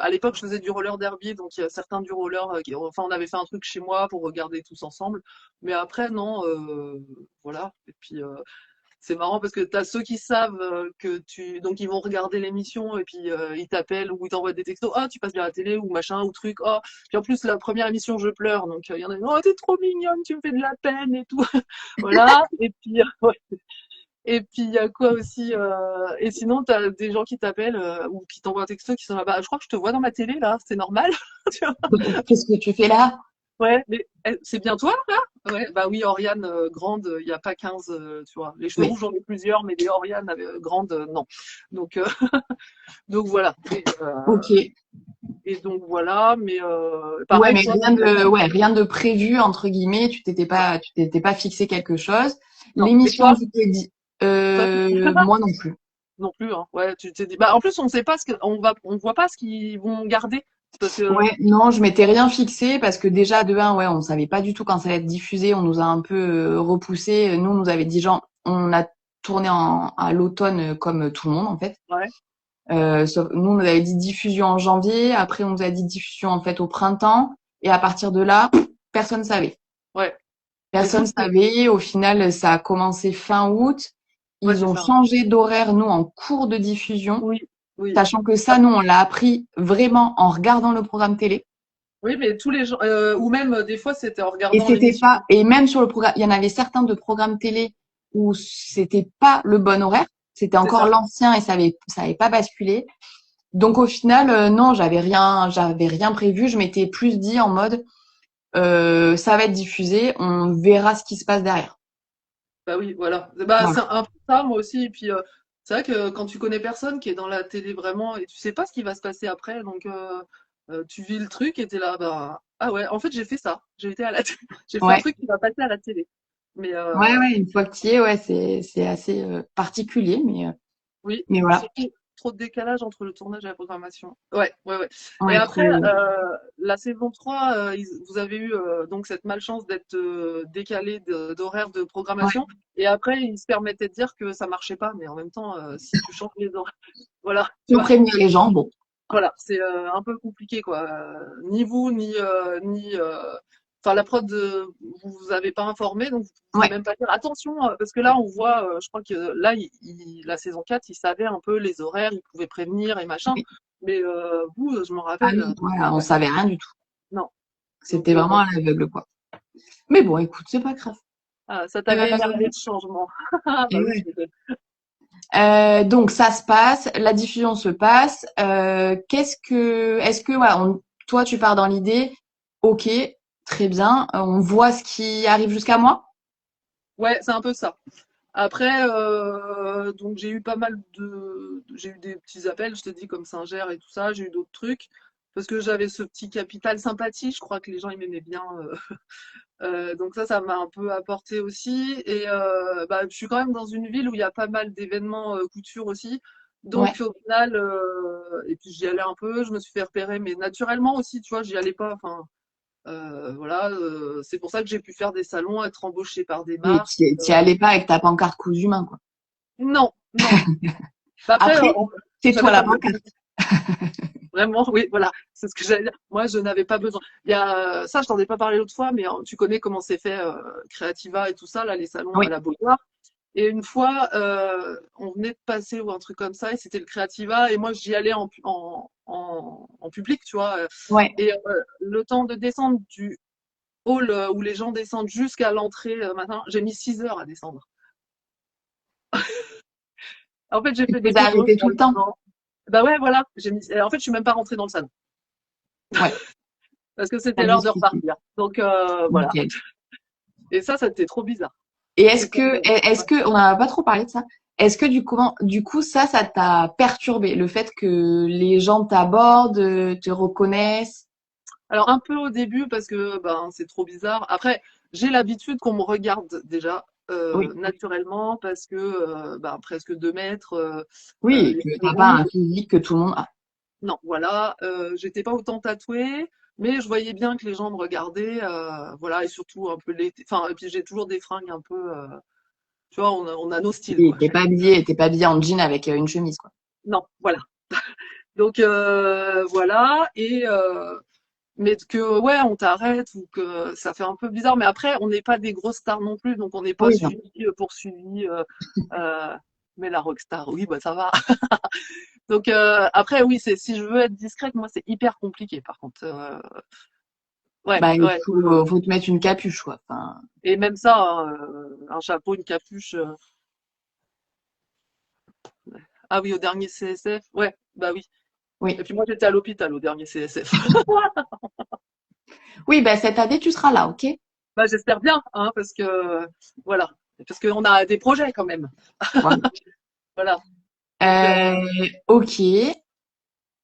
à l'époque, je faisais du roller derby, donc il y a certains du roller, enfin, on avait fait un truc chez moi pour regarder tous ensemble. Mais après, non, voilà. Et puis, c'est marrant parce que tu as ceux qui savent donc ils vont regarder l'émission et puis ils t'appellent ou ils t'envoient des textos. Ah, tu passes bien à la télé ou machin ou truc. Oh, puis en plus, la première émission, je pleure. Donc, il y en a, oh, t'es trop mignonne, tu me fais de la peine et tout. Voilà. Et puis, ouais. Et puis il y a quoi aussi et sinon t'as des gens qui t'appellent ou qui t'envoient un texto qui sont là, bah je crois que je te vois dans ma télé là, c'est normal. Tu vois. Qu'est-ce que tu fais là? Ouais, mais c'est bien toi là? Ouais, bah oui, Oriane grande, il n'y a pas 15, tu vois. Les cheveux Oui. rouges j'en ai plusieurs, mais des Oriane grandes, non. Donc donc voilà. Ok. Et donc voilà, mais Ouais, pareil mais toi. rien de prévu, entre guillemets, tu t'étais pas fixé quelque chose. Non. Et L'émission, toi? tu t'es dit, Toi moi non plus. non plus, hein. Ouais, tu t'es dit. Bah en plus on sait pas on voit pas ce qu'ils vont garder. C'est parce que Ouais, non, je m'étais rien fixé parce que déjà, de un, ouais, on savait pas du tout quand ça allait être diffusé. On nous a un peu repoussé. Nous, on nous avait dit, genre, on a tourné à l'automne comme tout le monde, en fait. ouais, Nous, on nous avait dit diffusion en janvier. Après, on nous a dit diffusion, en fait, au printemps. Et à partir de là, personne savait. ouais. Mais Personne toutes, savait. Au final, ça a commencé fin août. ouais, Ils c'est ont ça. changé d'horaire, nous, en cours de diffusion. Oui, oui. Sachant que ça, nous, on l'a appris vraiment en regardant le programme télé. Oui, mais tous les gens, ou même des fois c'était en Et regardant c'était l'émission. pas, et même sur le programme, il y en avait certains de programmes télé où c'était pas le bon horaire. C'était C'est encore ça. l'ancien et ça avait pas basculé. Donc au final, non, j'avais rien prévu. Je m'étais plus dit en mode, ça va être diffusé, on verra ce qui se passe derrière. Bah oui, voilà. Bah c'est Voilà. un peu ça, moi aussi. Et puis c'est vrai que quand tu connais personne qui est dans la télé vraiment et tu sais pas ce qui va se passer après, donc tu vis le truc et t'es là, bah ah ouais, en fait j'ai fait ça. J'ai été à la télé. J'ai fait un Ouais. truc qui va passer à la télé. Mais Ouais, ouais, une fois que tu y es, ouais, c'est assez particulier, oui, mais voilà. surtout trop de décalage entre le tournage et la programmation. Ouais, ouais, ouais. Et Ouais, après, trop. la saison 3, vous avez eu donc cette malchance d'être décalé d'horaire de Ouais, programmation. Et après, ils se permettaient de dire que ça marchait pas. Mais en même temps, si tu changes les horaires, voilà, tu faut vois, prévenir les gens, bon. voilà, c'est un peu compliqué, quoi. Ni vous, ni enfin la prod, vous avez pas informé, donc vous pouvez Ouais. même pas dire attention, parce que là on voit, je crois que là, la saison 4, ils savaient un peu les horaires, ils pouvaient prévenir et machin. Oui. Mais vous, je me Ah rappelle, oui, ouais, on ouais, savait rien du tout. non. C'était Donc vraiment voilà. à l'aveugle, quoi. Mais bon, écoute, c'est pas grave. Ah, ça t'avait Euh, énervé ce changement. Ah, et bah oui, ouais. tu m'étonnes. Donc ça se passe, la diffusion se passe. Est-ce que voilà, toi tu pars dans l'idée, ok, très bien, on voit ce qui arrive jusqu'à moi. Ouais, c'est un peu ça. Après, donc j'ai eu pas mal j'ai eu des petits appels, je te dis, comme Singer et tout ça, j'ai eu d'autres trucs, parce que j'avais ce petit capital sympathie, je crois que les gens ils m'aimaient bien, donc ça m'a un peu apporté aussi, et bah, je suis quand même dans une ville où il y a pas mal d'événements couture aussi, Ouais. donc au final, et puis j'y allais un peu, je me suis fait repérer, mais naturellement aussi, tu vois, j'y allais pas, enfin, voilà, c'est pour ça que j'ai pu faire des salons, être embauchée par des Et marques. t'y allais pas avec ta pancarte cousu main, quoi. Non, non. Bah, après, Après, c'est toi j'avais la pas pancarte. vraiment, oui, voilà, c'est ce que j'allais dire. Moi, je n'avais pas besoin. Il y a ça, je t'en ai pas parlé l'autre fois, mais tu connais comment c'est fait Creativa et tout ça, là, les salons à Oui. la Beaujoire. Et une fois, on venait de passer ou un truc comme ça, et c'était le Creativa, et moi, j'y allais en public, tu vois. Ouais. Et le temps de descendre du hall où les gens descendent jusqu'à l'entrée, maintenant, j'ai mis 6 heures à descendre. En fait, j'ai Tu fait te des faisais photos arrêter sur tout le le temps. salon. Bah ouais, voilà. En fait, je suis même pas rentrée dans le salon Ouais, parce que pas c'était l'heure de justifié. repartir. Donc voilà. Ok. Et ça, c'était trop bizarre. Et C'est comme, est-ce que, on n'en a pas trop parlé de ça, est-ce que du coup, ça t'a perturbé, le fait que les gens t'abordent, te reconnaissent? alors un peu au début parce que ben c'est trop bizarre. Après, j'ai l'habitude qu'on me regarde déjà Oui, naturellement parce que ben, presque 2 mètres, oui, les que cheveux t'as pas roux. un physique que tout le monde a. Non, voilà, j'étais pas autant tatouée, mais je voyais bien que les gens me regardaient, voilà, et surtout un peu l'été. Enfin, et puis j'ai toujours des fringues un peu, tu vois, on a nos styles, Et quoi. t'es pas habillé en jean avec une chemise, quoi. Non, voilà. Donc voilà, mais que ouais, on t'arrête ou que ça fait un peu bizarre. Mais après, on n'est pas des grosses stars non plus, donc on n'est pas Oui, non. suivi, poursuivi. Euh, mais la rockstar, oui, bah ça va. Donc après, oui, c'est si je veux être discrète, moi c'est hyper compliqué. Par contre, ouais, Bah, ouais. faut te mettre une capuche, quoi. Enfin, Et même ça, hein, un chapeau, une capuche. Ah oui, au dernier CSF, ouais, bah oui. Et oui. puis moi j'étais à l'hôpital au dernier CSF. Oui, bah, cette année, tu seras là, ok? Bah j'espère bien, hein, parce que voilà, parce qu'on a des projets quand même. Voilà. Voilà. Donc, Ok. donc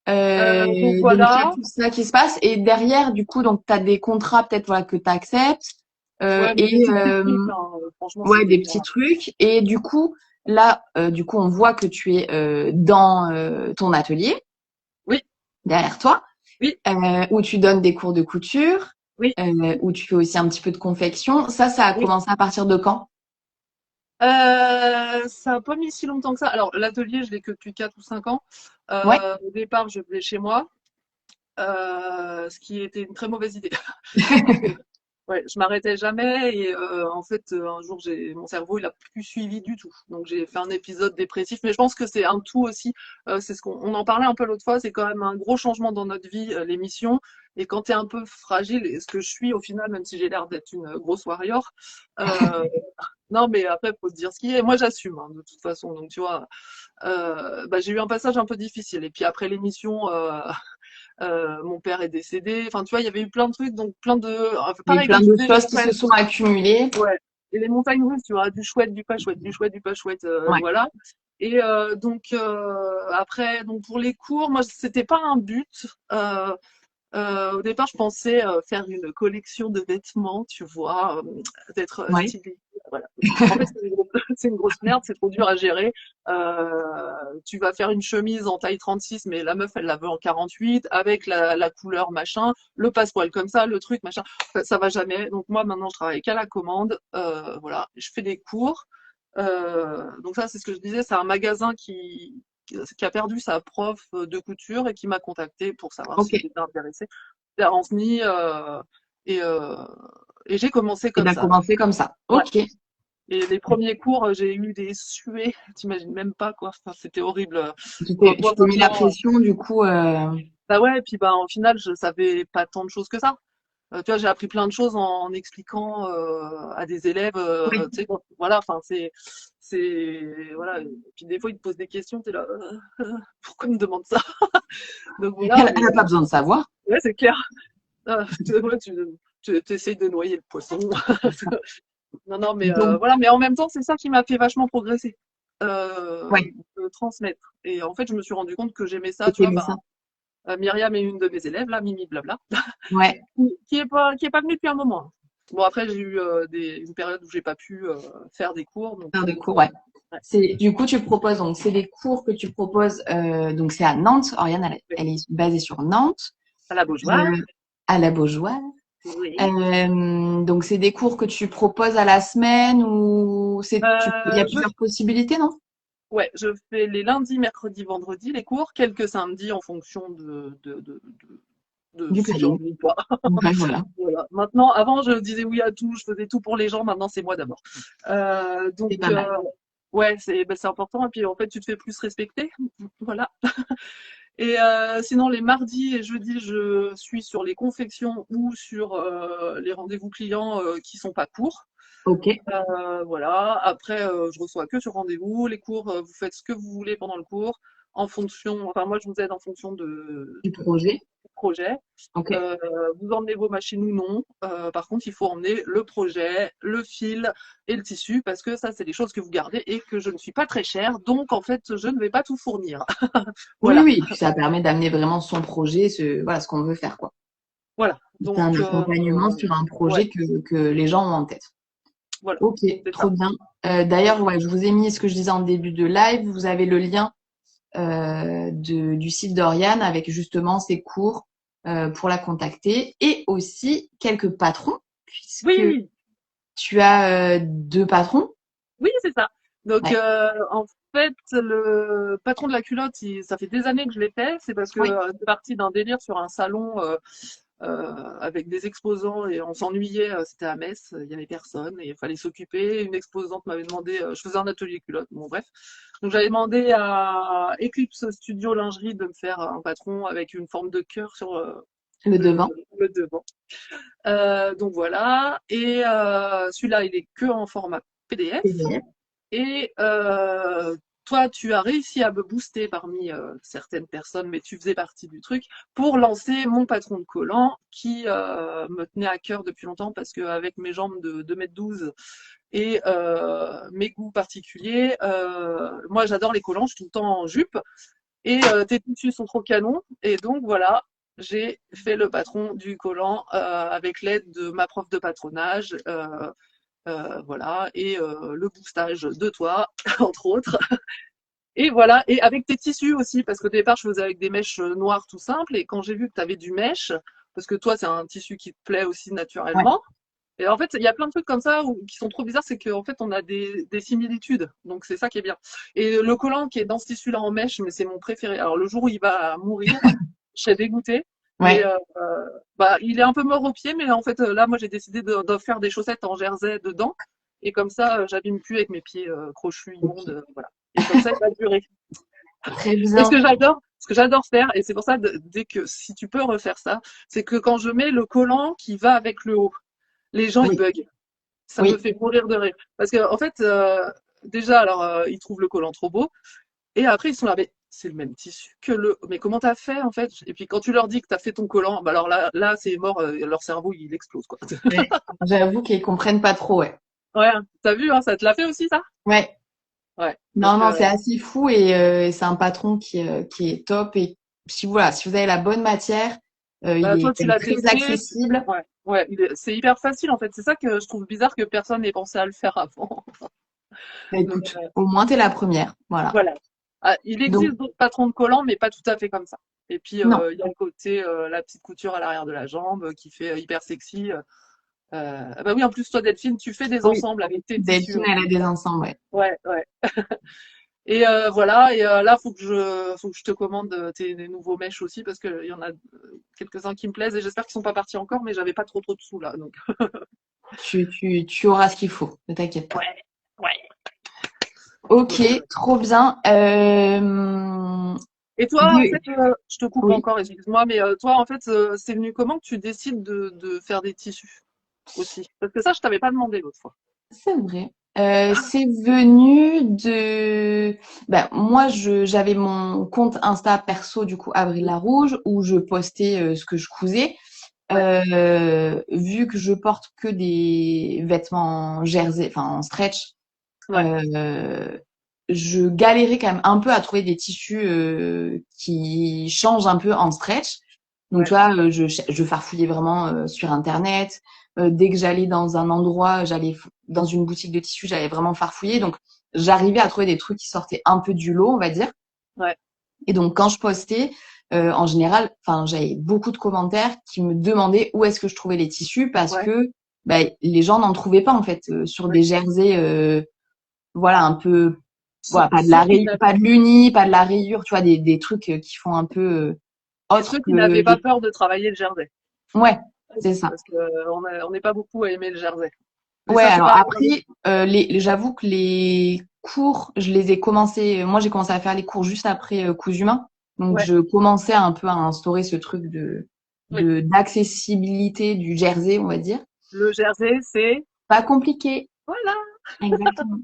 Donc, il y a voilà. tout ça qui se passe. Et derrière, du coup, donc, tu as des contrats peut-être voilà, que tu acceptes. Ouais, mais des Et tout petits trucs, hein. Franchement, ouais, c'était des pas. petits trucs. Et du coup, là, du coup, on voit que tu es dans ton atelier, Oui, derrière toi, oui, où tu donnes des cours de couture, oui, où tu fais aussi un petit peu de confection. Ça a oui. commencé à partir de quand? Ça a pas mis si longtemps que ça. Alors, l'atelier, je l'ai que depuis 4 ou 5 ans. Ouais. Au départ, je faisais chez moi, ce qui était une très mauvaise idée. Ouais, je m'arrêtais jamais et en fait, un jour, mon cerveau, il a plus suivi du tout. Donc j'ai fait un épisode dépressif, mais je pense que c'est un tout aussi. C'est ce qu'on en parlait un peu l'autre fois. C'est quand même un gros changement dans notre vie, l'émission. Et quand tu es un peu fragile, et ce que je suis au final, même si j'ai l'air d'être une grosse warrior, euh, non, mais après, faut se dire ce qui est. Moi, j'assume, hein, de toute façon. Donc tu vois, bah, j'ai eu un passage un peu difficile. Et puis après l'émission, mon père est décédé. Enfin, tu vois, il y avait eu plein de trucs, donc plein de. Il y a eu Pareil, comme plein tu de disais, choses les qui se chouettes. sont accumulées. Ouais. Et les montagnes russes, tu vois, du chouette, du pas chouette, du chouette, du pas chouette, Ouais. voilà. Et donc après, donc pour les cours, moi, c'était pas un but. Au départ, je pensais faire une collection de vêtements, tu vois, d'être Ouais. stylée. Voilà. En fait, c'est une grosse merde, c'est trop dur à gérer. Tu vas faire une chemise en taille 36, mais la meuf, elle la veut en 48, avec la couleur machin, le passepoil comme ça, le truc machin. Ça va jamais. Donc moi, maintenant, je travaille qu'à la commande. Voilà, je fais des cours. Donc ça, c'est ce que je disais, c'est un magasin qui a perdu sa prof de couture et qui m'a contacté pour savoir Ok. si j'étais intéressée. C'est à Ancenis, et, euh, et j'ai commencé Et comme t'as ça. commencé comme ça. Ouais. Ok. Et les premiers cours, j'ai eu des suées, t'imagines même pas quoi. Enfin, c'était horrible. Tu Moi t'es mis la maintenant, pression, du coup. bah ouais, et puis bah en final, je savais pas tant de choses que ça. Tu vois, j'ai appris plein de choses en expliquant à des élèves, Oui. tu sais, voilà, enfin, voilà. Et puis des fois, ils te posent des questions, t'es là, pourquoi ils me demandent ça? Donc voilà, Elle mais n'a pas besoin de savoir. ouais, c'est clair. Ouais, tu essayes de noyer le poisson. C'est ça. Non, non, mais Donc, voilà, mais en même temps, c'est ça qui m'a fait vachement progresser, euh, ouais, de transmettre. Et en fait, je me suis rendu compte que j'aimais ça, que tu vois, t'aimais ben, ça. Myriam est une de mes élèves, là, Mimi Blabla, Ouais, qui est pas venue depuis un moment. Bon, après, j'ai eu une période où j'ai pas pu faire des cours, donc faire des cours, ouais. ouais, Du coup, tu proposes, donc, c'est des cours que tu proposes, donc, c'est à Nantes. Oriane, ouais. elle est basée sur Nantes, À la Beaujoire. euh, à la Beaujoire. Oui. Donc, c'est des cours que tu proposes à la semaine ou il y a Je plusieurs possibilités, non? Ouais, je fais les lundis, mercredis, vendredis les cours, quelques samedis en fonction de Du ce que j'ai planning. envie ou pas. Ouais, voilà. Voilà. Maintenant, avant, je disais oui à tout, je faisais tout pour les gens. Maintenant, c'est moi d'abord. Donc, C'est pas mal. ouais, c'est important. Et puis, en fait, tu te fais plus respecter. Voilà. Et sinon, les mardis et jeudis, je suis sur les confections ou sur les rendez-vous clients qui sont pas courts. Ok. Voilà. Après, je reçois que sur rendez-vous. Les cours, vous faites ce que vous voulez pendant le cours, en fonction. Enfin, moi, je vous aide en fonction Du du projet. projet. Ok. Euh, Vous emmenez vos machines ou non. Par contre, il faut emmener le projet, le fil et le tissu parce que ça, c'est des choses que vous gardez et que je ne suis pas très chère. Donc, en fait, je ne vais pas tout fournir. Oui, Voilà. oui. Puis ça permet d'amener vraiment son projet, voilà, ce qu'on veut faire, quoi. Voilà. C'est un Donc, accompagnement sur un ouais, projet que les gens ont en tête. voilà. Ok, C'est trop ça. bien. D'ailleurs, ouais, je vous ai mis ce que je disais en début de live. Vous avez le lien du site d'Oriane avec justement ses cours pour la contacter et aussi quelques patrons puisque Oui, tu as deux patrons. oui, c'est ça. Donc, Ouais. en fait, le patron de la culotte, ça fait des années que je l'ai fait. C'est parce que Oui. c'est parti d'un délire sur un salon avec des exposants et on s'ennuyait. C'était à Metz, il y avait personne et il fallait s'occuper. Une exposante m'avait demandé, je faisais un atelier culotte, bon bref. Donc j'avais demandé à Eclipse Studio Lingerie de me faire un patron avec une forme de cœur sur Le devant. le devant. Donc voilà. Et celui-là, il est que en format PDF. PDF. Et toi, tu as réussi à me booster parmi certaines personnes, mais tu faisais partie du truc, pour lancer mon patron de collant qui me tenait à cœur depuis longtemps parce qu'avec mes jambes de 2,12 m et mes goûts particuliers, moi j'adore les collants, je suis tout le temps en jupe et tes tissus sont trop canons. Et donc voilà, j'ai fait le patron du collant avec l'aide de ma prof de patronage. Voilà, et le boostage de toi, entre autres. Et voilà, et avec tes tissus aussi, parce qu'au départ, je faisais avec des mèches noires tout simples, et quand j'ai vu que tu avais du mèche, parce que toi, c'est un tissu qui te plaît aussi Ouais. naturellement, et en fait, il y a plein de trucs comme ça qui sont trop bizarres, c'est qu'en fait, on a des similitudes, donc c'est ça qui est bien. Et le collant qui est dans ce tissu-là en mèche, mais c'est mon préféré. Alors, le jour où il va mourir, je serais dégoûtée, mais Ouais. bah, il est un peu mort au pied, mais en fait, là, moi, j'ai décidé de faire des chaussettes en jersey dedans, et comme ça, j'abîme plus avec mes pieds crochus, immondes, Ok. voilà. Et comme ça, il va durer. Très Et bien. ce que j'adore faire, et c'est pour ça, dès que, si tu peux refaire ça, c'est que quand je mets le collant qui va avec le haut, les gens, ils Oui. bug. Ça me Oui. fait mourir de rire. Parce que, en fait, déjà, alors, ils trouvent le collant trop beau. Et après, ils sont là, mais c'est le même tissu que mais comment t'as fait, en fait? Et puis, quand tu leur dis que t'as fait ton collant, bah alors là, c'est mort, leur cerveau, il explose, quoi. Ouais. J'avoue qu'ils comprennent pas trop, ouais. Ouais, t'as vu, hein, ça te l'a fait aussi, ça? Ouais. Ouais. Non, Donc, non, c'est assez fou et c'est un patron qui est top. Et si voilà, si vous avez la bonne matière, il bah, est toi, quand tu même l'as très testé. accessible. Ouais, ouais, c'est hyper facile, en fait. C'est ça que je trouve bizarre que personne n'ait pensé à le faire avant. Bah, Donc, écoute, au moins t'es la première. Voilà. voilà. Ah, il Donc, existe d'autres patrons de collants, mais pas tout à fait comme ça. Et puis, non. il y a le côté, la petite couture à l'arrière de la jambe qui fait hyper sexy. Ah bah oui, en plus, toi, Delphine, tu fais des Oui. ensembles avec tes tissus Delphine, elle a aussi. des ensembles, ouais. Ouais, ouais. Et voilà, et là, faut que je te commande des nouveaux mèches aussi, parce qu'il y en a quelques-uns qui me plaisent, et j'espère qu'ils sont pas partis encore, mais j'avais pas trop de sous là. Donc. Tu auras ce qu'il faut. Ne t'inquiète pas. Ouais, ouais. Ok, Donc, trop bien. et toi, en fait, je te coupe Oui, encore, excuse-moi, mais toi, en fait, c'est venu comment que tu décides de faire des tissus aussi? Parce que ça, je t'avais pas demandé l'autre fois. c'est vrai. C'est venu de moi j'avais mon compte Insta perso du coup Avril Larouge où je postais ce que je cousais. Ouais, Vu que je porte que des vêtements en jersey, enfin en stretch, ouais, euh, je galérais quand même un peu à trouver des tissus qui changent un peu en stretch. Donc tu ouais, vois, je farfouillais vraiment sur Internet. Dès que j'allais dans un endroit, dans une boutique de tissus, j'allais vraiment farfouiller. Donc j'arrivais à trouver des trucs qui sortaient un peu du lot, on va dire. ouais, Et donc quand je postais, en général, enfin j'avais beaucoup de commentaires qui me demandaient où est-ce que je trouvais les tissus parce ouais, que les gens n'en trouvaient pas en fait sur ouais. des jerseys, voilà un peu, voilà Ceux qui pas de l'uni, pas de la rayure, tu vois des trucs qui font un peu et autre ceux qui que n'avaient pas les. peur de travailler le jersey. Ouais, c'est ça. Parce que on n'est pas beaucoup à aimer le jersey. Mais Ouais, ça, c'est alors pareil pour les après, j'avoue que les cours, je les ai commencé. Moi, j'ai commencé à faire les cours juste après Cousu Main, donc ouais, je commençais un peu à instaurer ce truc oui. d'accessibilité du jersey, on va dire. Le jersey, c'est Pas compliqué. Voilà. Exactement.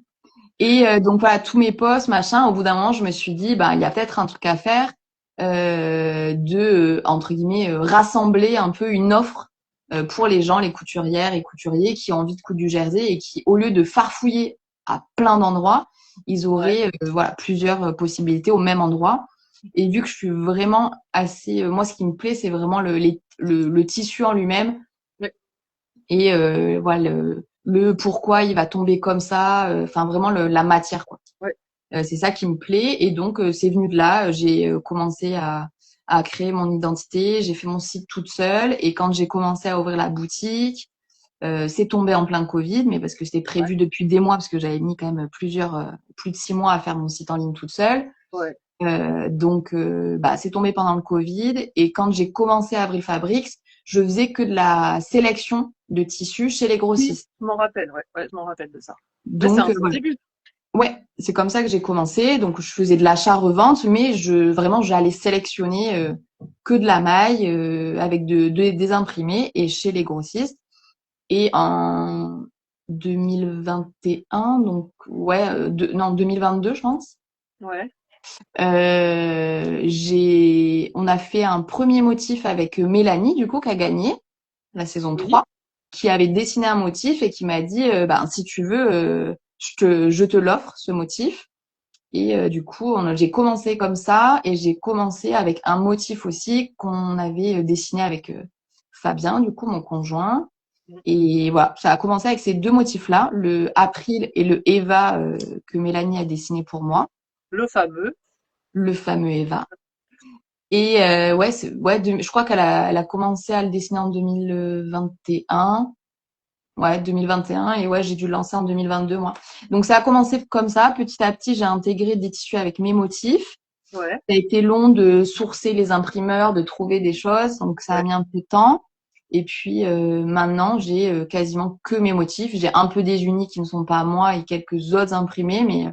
Et donc voilà, tous mes posts, machin, au bout d'un moment, je me suis dit, bah, il y a peut-être un truc à faire entre guillemets, rassembler un peu une offre pour les gens, les couturières et couturiers qui ont envie de coudre du jersey et qui, au lieu de farfouiller à plein d'endroits, ils Ouais. auraient voilà, plusieurs possibilités au même endroit. Et vu que je suis vraiment assez... moi, ce qui me plaît, c'est vraiment le tissu en lui-même Ouais. et voilà, le pourquoi il va tomber comme ça, enfin vraiment la matière, quoi. Ouais. C'est ça qui me plaît et donc c'est venu de là. J'ai commencé à créer mon identité. J'ai fait mon site toute seule et quand j'ai commencé à ouvrir la boutique, c'est tombé en plein Covid, mais parce que c'était Ouais. prévu depuis des mois parce que j'avais mis quand même plus de 6 mois à faire mon site en ligne toute seule. Ouais. Donc bah c'est tombé pendant le Covid et quand j'ai commencé Avril Fabrics, je faisais que de la sélection de tissus chez les Oui, grossistes. je m'en rappelle, ouais. Ouais, je m'en rappelle de ça. Ouais, c'est Donc un bon voilà. début. Ouais, c'est comme ça que j'ai commencé. Donc, je faisais de l'achat-revente, mais vraiment, j'allais sélectionner que de la maille avec des imprimés et chez les grossistes. Et en 2021, donc ouais, non 2022, je pense. Ouais. On a fait un premier motif avec Mélanie, du coup, qui a gagné la saison Oui. 3, qui avait dessiné un motif et qui m'a dit, ben, si tu veux, je te l'offre, ce motif. Et du coup, j'ai commencé comme ça et j'ai commencé avec un motif aussi qu'on avait dessiné avec Fabien, du coup, mon conjoint. Et voilà, ça a commencé avec ces deux motifs-là, le April et le Eva que Mélanie a dessiné pour moi, Le fameux. le fameux Eva. Et ouais, je crois elle a commencé à le dessiner en 2021. Ouais, 2021. Et ouais, j'ai dû le lancer en 2022, moi. Donc, ça a commencé comme ça. Petit à petit, j'ai intégré des tissus avec mes motifs. Ouais. Ça a été long de sourcer les imprimeurs, de trouver des choses. Donc, ça a Ouais. mis un peu de temps. Et puis, maintenant, j'ai quasiment que mes motifs. J'ai un peu des unis qui ne sont pas à moi et quelques autres imprimés. Mais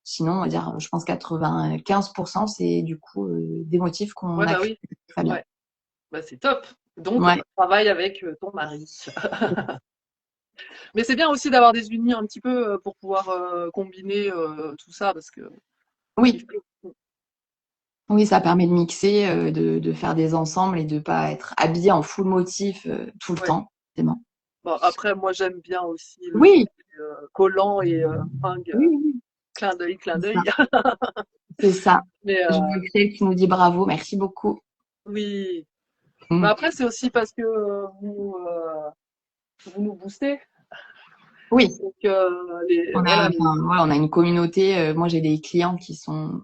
sinon, on va dire, je pense 95%, c'est du coup des motifs qu'on Ouais, a bah créés oui. avec Fabien. Ouais. Bah, c'est top. Donc, Ouais. travaille avec ton mari. Mais c'est bien aussi d'avoir des unis un petit peu pour pouvoir combiner tout ça parce que il Oui. faut. Oui, ça permet de mixer, de faire des ensembles et de pas être habillé en full motif tout le Ouais. temps. Forcément. Bon, après, moi, j'aime bien aussi le Oui, côté collant et fringue, oui, oui, clin c'est d'œil. ça. C'est ça. Mais Je vois Axel qui nous dit bravo, merci beaucoup. oui. Mais Mm. après, c'est aussi parce que vous nous boostez. Oui, Donc, voilà, ouais, on a une communauté. Moi, j'ai des clients qui sont.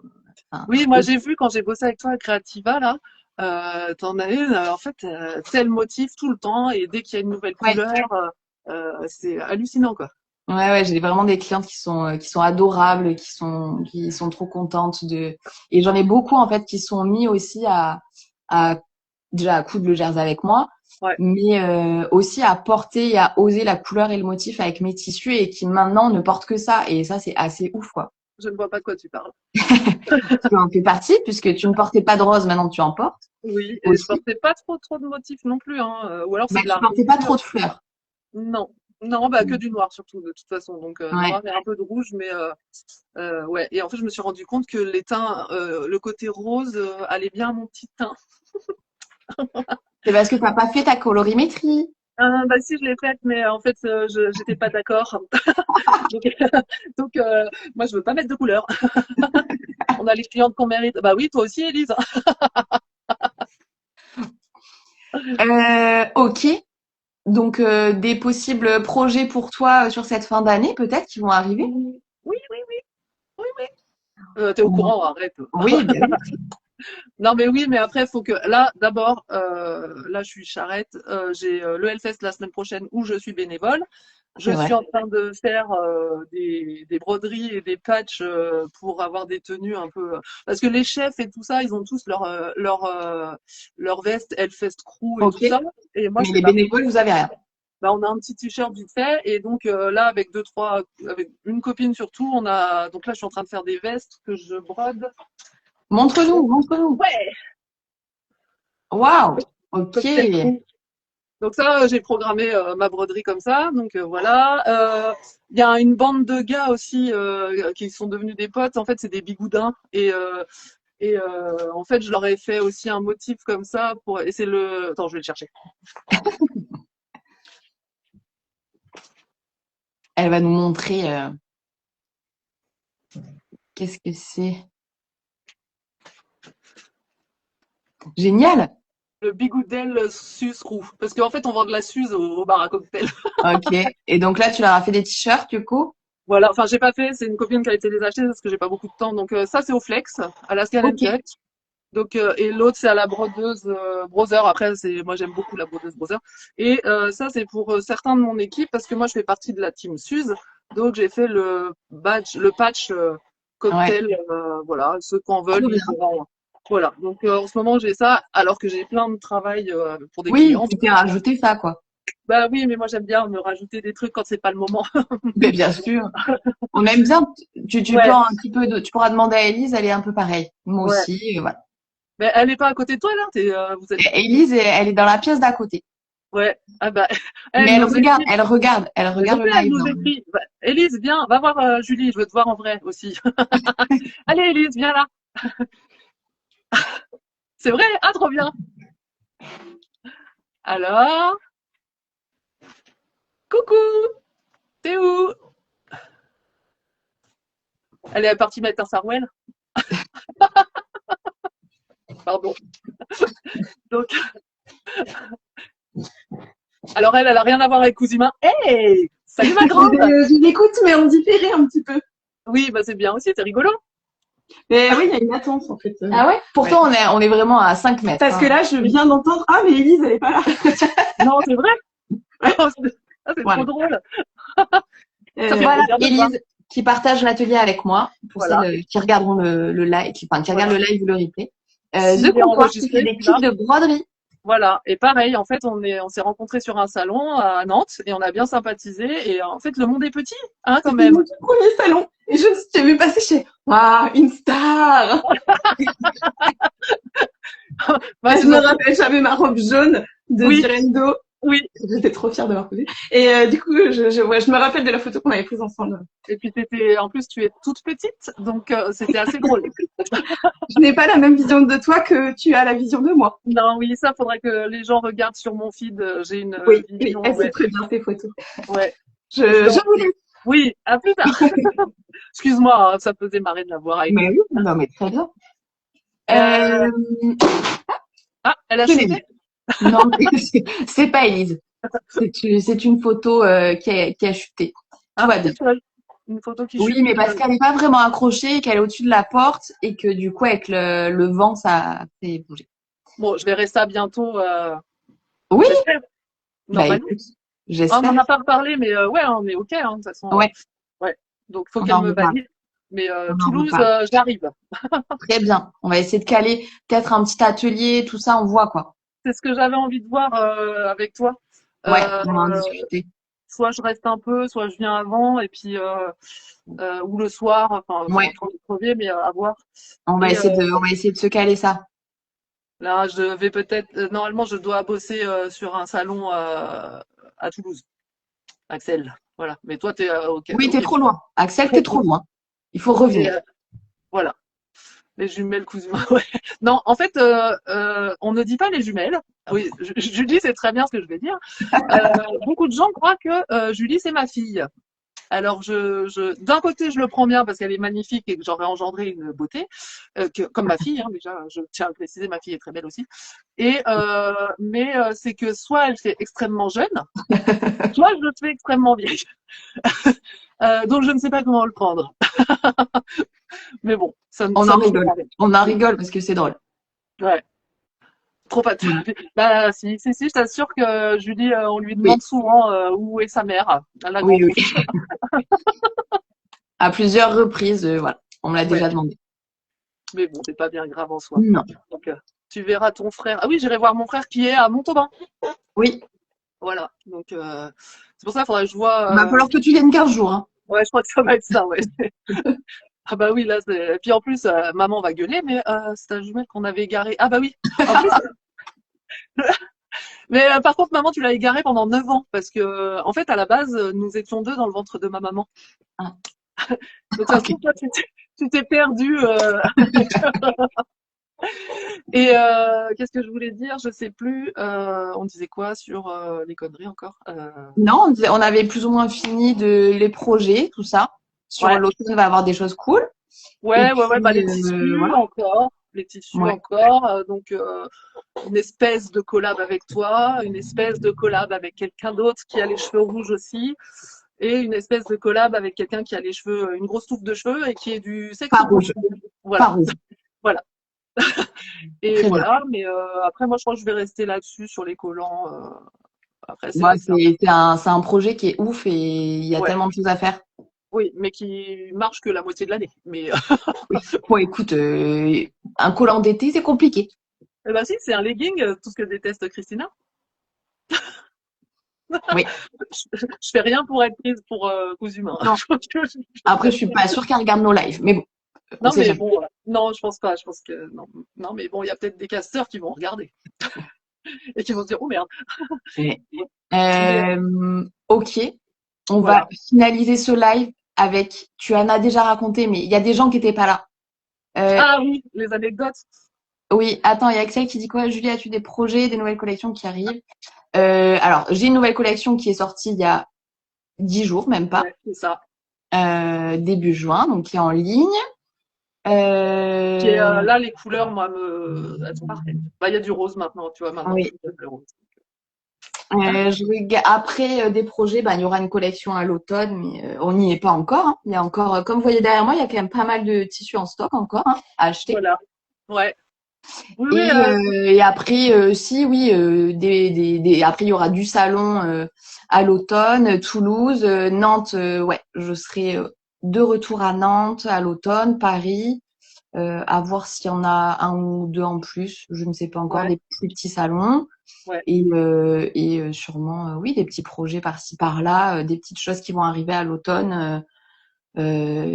Enfin, oui, moi, j'ai vu quand j'ai bossé avec toi à Creativa, là, t'en as une, en fait, tel motif tout le temps, et dès qu'il y a une nouvelle ouais, couleur, c'est hallucinant, quoi. ouais, j'ai vraiment des clientes qui sont adorables, qui sont trop contentes de. Et j'en ai beaucoup en fait qui sont mis aussi à déjà à coudre le jersey avec moi, Ouais, mais aussi à porter et à oser la couleur et le motif avec mes tissus et qui maintenant ne portent que ça. Et ça, c'est assez ouf, quoi. je ne vois pas de quoi tu parles. Tu en fais partie puisque tu ne portais pas de rose, maintenant tu en portes Oui, et je aussi. portais pas trop de motifs non plus, hein, ou alors Bah, c'est de tu la portais pas rayure. trop de fleurs. Non, non, bah que du noir surtout de toute façon. Donc Ouais. noir et un peu de rouge, mais ouais. Et en fait, je me suis rendu compte que les teints, le côté rose allait bien à mon petit teint. C'est parce que t'as pas fait ta colorimétrie. Bah si, je l'ai faite, mais en fait, je j'étais pas d'accord. Donc, donc moi, je veux pas mettre de couleur. On a les clientes qu'on mérite. Bah oui, toi aussi, Élise. Ok. Donc, des possibles projets pour toi sur cette fin d'année, peut-être, qui vont arriver? Oui, oui, oui, oui, oui. T'es au Ou- courant, arrête. Oui, bah oui. Non, mais oui, mais après, il faut que là, d'abord, là, je suis charrette. J'ai le Hellfest la semaine prochaine où je suis bénévole. Je C'est suis vrai. en train de faire des broderies et des patchs pour avoir des tenues un peu. Parce que les chefs et tout ça, ils ont tous leur veste Hellfest Crew et Ok. tout ça. Et moi, je Mais fais les pas. bénévoles, vous avez rien. Bah, on a un petit t-shirt vite fait. Et donc là, avec deux, trois, avec une copine surtout, on a. Donc là, je suis en train de faire des vestes que je brode. Montre-nous, montre-nous. Ouais, Waouh. Ok. cocktail crew. Donc ça, j'ai programmé ma broderie comme ça. Donc voilà. Il y a une bande de gars aussi qui sont devenus des potes. En fait, c'est des bigoudins. En fait, je leur ai fait aussi un motif comme ça. Et c'est le... Attends, je vais le chercher. Elle va nous montrer qu'est-ce que c'est. Génial. Le bigoudel Suze roux. Parce qu'en fait, on vend de la Suze au bar à cocktail. Ok. Et donc là, tu leur as fait des t-shirts, du coup? Voilà. Enfin, j'ai pas fait. C'est une copine qui a été les acheter parce que j'ai pas beaucoup de temps. Donc ça, c'est au Flex, à la Scan Ok. Cut. Donc, et l'autre, c'est à la brodeuse Brother. Après, moi, j'aime beaucoup la brodeuse Brother. Et ça, c'est pour certains de mon équipe parce que moi, je fais partie de la team Suze. Donc, j'ai fait le patch cocktail. Voilà, ceux qui en veulent, Trop ils bien. pourront. Voilà. Donc, en ce moment, j'ai ça, alors que j'ai plein de travail pour des Oui, clients. tu t'es rajouté ça, quoi. Bah oui, mais moi, j'aime bien me rajouter des trucs quand c'est pas le moment. Mais bien sûr. On aime bien. Tu peux Ouais, un petit peu tu pourras demander à Élise, elle est un peu pareille. Moi ouais. aussi, voilà. Mais elle est pas à côté de toi, là? Vous êtes. Et Élise, elle est dans la pièce d'à côté. Ouais. Ah bah, Mais elle nous écrit. elle Mais je regarde le sais, elle live, nous hein. écrit. Bah, Élise, viens, va voir Julie, je veux te voir en vrai aussi. Allez, Élise, viens là. C'est vrai? Ah, trop bien. Alors, coucou, t'es où? Elle est partie mettre un sarouel. Pardon. Donc, alors elle a rien à voir avec Cousima. Hey, salut ma grande. Je l'écoute, mais en différé un petit peu. Oui, bah c'est bien aussi, c'est rigolo. Mais oui, il y a une attente en fait. Ah ouais? Pourtant, on est vraiment à 5 mètres. Parce que là, je viens d'entendre, ah, mais Élise, elle est pas là. Non, c'est vrai. Ah, c'est Voilà. trop drôle. Euh, Ça fait Voilà, plaisir de te voir. Élise, qui partage l'atelier avec moi, pour Voilà. celles qui regarderont le live, qui regardent le live ou le replay. S'il De est comptoir, qui enregistré, fait des celui-là. kits de broderie. Voilà. Et pareil, en fait, on s'est rencontrés sur un salon à Nantes et on a bien sympathisé. Et en fait, le monde est petit, hein, quand C'était même. mon tout premier salon. Et je t'ai vu passer chez, waouh, une star! Bah, Je c'est me gentil. rappelle, j'avais ma robe jaune de Oui, Direndo. oui. J'étais trop fière de m'avoir posée. Et du coup, je me rappelle de la photo qu'on avait prise ensemble. Et puis en plus, tu es toute petite, donc c'était assez drôle. Je n'ai pas la même vision de toi que tu as la vision de moi. Non, oui, ça faudrait que les gens regardent sur mon feed. J'ai une Oui, vision, elles sont ouais, très bien, tes photos. ouais. Je vous laisse. Oui, à plus tard. Excuse-moi, hein, ça me faisait marrer de la voir avec Mais vous. oui, non, mais très bien. Euh, Ah, elle a Je l'ai chuté? vu. Non, mais c'est pas Élise. C'est une photo qui a chuté. Tout Ah, va bien. tu as une photo qui chute. Oui, mais parce qu'elle n'est pas vraiment accrochée, qu'elle est au-dessus de la porte et que du coup, avec le vent, ça fait bouger. Bon, je verrai ça bientôt. Oui, J'espère. bah Normalement. écoute, Ah, on n'en j'espère. a pas reparlé, mais ouais, on est OK, hein, de toute façon. Ouais, Ouais. Donc, faut on qu'elle en me reparle. valide. Mais On en Toulouse, reparle. j'arrive. Très bien. On va essayer de caler peut-être un petit atelier, tout ça, on voit quoi. C'est ce que j'avais envie de voir avec toi. Ouais, Euh, on va en discuter. Soit je reste un peu, soit je viens avant, et puis ou le soir, enfin, c'est Ouais, entre les premiers, mais à voir. Et on va essayer de se caler ça. là, je vais peut-être, normalement, je dois bosser sur un salon à Toulouse, Axel. Voilà. Mais toi, t'es OK, Oui, t'es OK. trop loin. Axel, t'es trop loin. Il faut Et, revenir. voilà. Les jumelles Cousuma, ouais. Non, en fait, on ne dit pas les jumelles. Oui, Julie, c'est très bien ce que je vais dire. Beaucoup de gens croient que Julie, c'est ma fille. Alors, d'un côté, je le prends bien parce qu'elle est magnifique et que j'aurais engendré une beauté, comme ma fille, hein, déjà, je tiens à le préciser, ma fille est très belle aussi. Mais c'est que soit elle fait extrêmement jeune, soit je le fais extrêmement vieille. Donc, je ne sais pas comment le prendre. Mais bon, ça On ça en me fait rigole. marrer. On en rigole parce que c'est drôle. Ouais. Trop pas. Voilà. Bah, si, je t'assure que Julie, on lui Oui, demande souvent où est sa mère, à la oui, grande oui. oufle. À plusieurs reprises, voilà. On me l'a Ouais. déjà demandé. Mais bon, c'est pas bien grave en soi. Non. Donc, tu verras ton frère. Ah oui, j'irai voir mon frère qui est à Montauban. Oui, Voilà. Donc, c'est pour ça qu'il faudrait que je vois. il va falloir que tu viennes 15 jours, hein. Ouais, je crois que ça va être ça, ouais. Ah bah oui, là, et puis en plus, maman va gueuler, mais c'est ta jumelle qu'on avait garée. Ah bah oui. En plus, Mais par contre, maman, tu l'as égaré pendant 9 ans parce que, en fait, à la base, nous étions deux dans le ventre de ma maman. Ah, Donc ça se ok. trouve, toi, tu t'es perdu. Et qu'est-ce que je voulais dire? Je sais plus. On disait quoi sur les conneries encore? Non, on avait plus ou moins fini les projets, tout ça. Sur Ouais, l'automne, il va y avoir des choses cool. Et ouais. Bah, puis, les tissus voilà. encore. Les tissus Ouais. encore. Donc, une espèce de collab avec toi, une espèce de collab avec quelqu'un d'autre qui a les cheveux rouges aussi, et une espèce de collab avec quelqu'un qui a les cheveux, une grosse touffe de cheveux et qui est du Pas sexy rouge. costume. Pas Voilà, rouge. voilà. Et Très bien. voilà, mais après, moi, je crois que je vais rester là-dessus sur les collants. Après, c'est Moi, vrai que c'est un... c'est un projet qui est ouf et il y a Ouais, tellement de choses à faire. oui, mais qui marche que la moitié de l'année. Mais Oui. Bon, écoute, un collant d'été, c'est compliqué. eh ben si, c'est un legging, tout ce que déteste Christina. Oui. Je fais rien pour être prise pour cousu main. Non. Après, je suis pas sûre qu'elle regarde nos lives, mais bon, on Non, sait mais jamais. bon, non, je pense pas. Je pense que non, non, mais bon, il y a peut-être des casteurs qui vont regarder et qui vont se dire, oh merde. Ouais. Mais Ok, on va voilà. finaliser ce live avec, tu en as déjà raconté, mais il y a des gens qui étaient pas là. Euh, Ah oui, les anecdotes. oui, attends, il y a Axel qui dit quoi? Julie, as-tu des projets, des nouvelles collections qui arrivent? Alors, j'ai une nouvelle collection qui est sortie il y a 10 jours, même pas, Ouais, c'est ça. début juin, donc qui est en ligne. Qui est, Euh, là, les couleurs, moi, elles sont parfaites. Bah, il y a du rose maintenant, tu vois, maintenant, oui. tout le rose. Après des projets, ben, il y aura une collection à l'automne, mais on n'y est pas encore, hein. Il y a encore, comme vous voyez derrière moi, il y a quand même pas mal de tissus en stock encore, hein, à acheter. Voilà. Ouais. Oui, oui, Et après, si, oui, après, il y aura du salon à l'automne, Toulouse, Nantes, ouais, je serai de retour à Nantes à l'automne, Paris, à voir s'il y en a un ou deux en plus, je ne sais pas encore, ouais, des plus petits salons. ouais. Et sûrement, oui, des petits projets par-ci, par-là, des petites choses qui vont arriver à l'automne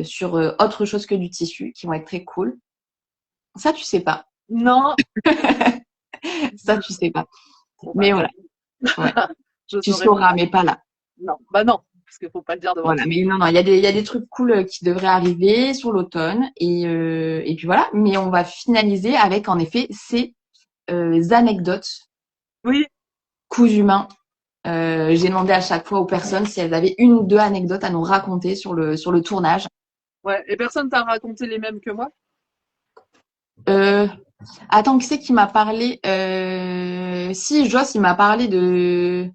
sur autre chose que du tissu, qui vont être très cool. Ça, tu sais pas. Non. Ça, tu sais pas. Bon, Mais bah, voilà, ouais. je Tu saurais sauras, pas. mais pas là. Non. Bah, non. Parce qu'il faut pas le dire devant Voilà, tout le mais monde. non, non, il y a des trucs cool qui devraient arriver sur l'automne. Et puis voilà, mais on va finaliser avec, en effet, ces anecdotes, Oui. coups humains. J'ai demandé à chaque fois aux personnes si elles avaient une ou deux anecdotes à nous raconter sur le tournage. Ouais. Et personne t'a raconté les mêmes que moi? Euh, Attends, qui c'est qui m'a parlé Si, Joss, il m'a parlé de...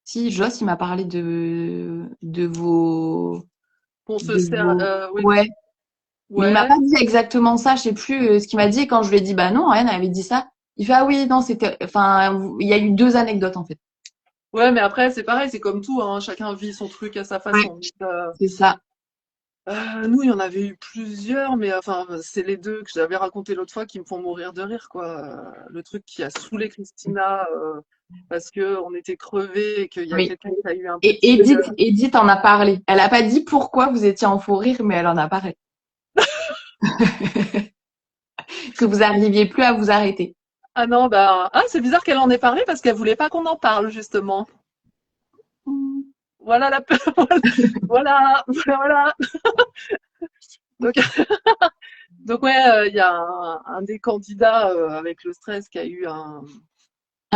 Si, Joss, il m'a parlé de vos... Qu'on se De sert, vos... oui. Ouais, mais il m'a Ouais. pas dit exactement ça. Je sais plus ce qu'il m'a dit. Et quand je lui ai dit, bah non, rien n'avait dit ça. Il fait, ah oui, non, c'était... Enfin, il y a eu deux anecdotes, en fait. Ouais, mais après, c'est pareil, c'est comme tout, hein. Chacun vit son truc à sa Ouais, façon. Donc, c'est ça. nous, il y en avait eu plusieurs, mais enfin, c'est les deux que j'avais raconté l'autre fois qui me font mourir de rire, quoi. Le truc qui a saoulé Christina parce que on était crevés et qu'il y a Oui. quelqu'un qui a eu un Et petit. Edith en a parlé. Elle a pas dit pourquoi vous étiez en faux rire, mais elle en a parlé. Que vous arriviez plus à vous arrêter. Ah non, bah, ah, c'est bizarre qu'elle en ait parlé parce qu'elle voulait pas qu'on en parle, justement. Voilà la, voilà, voilà. Donc, donc ouais, il y a un des candidats avec le stress qui a eu Un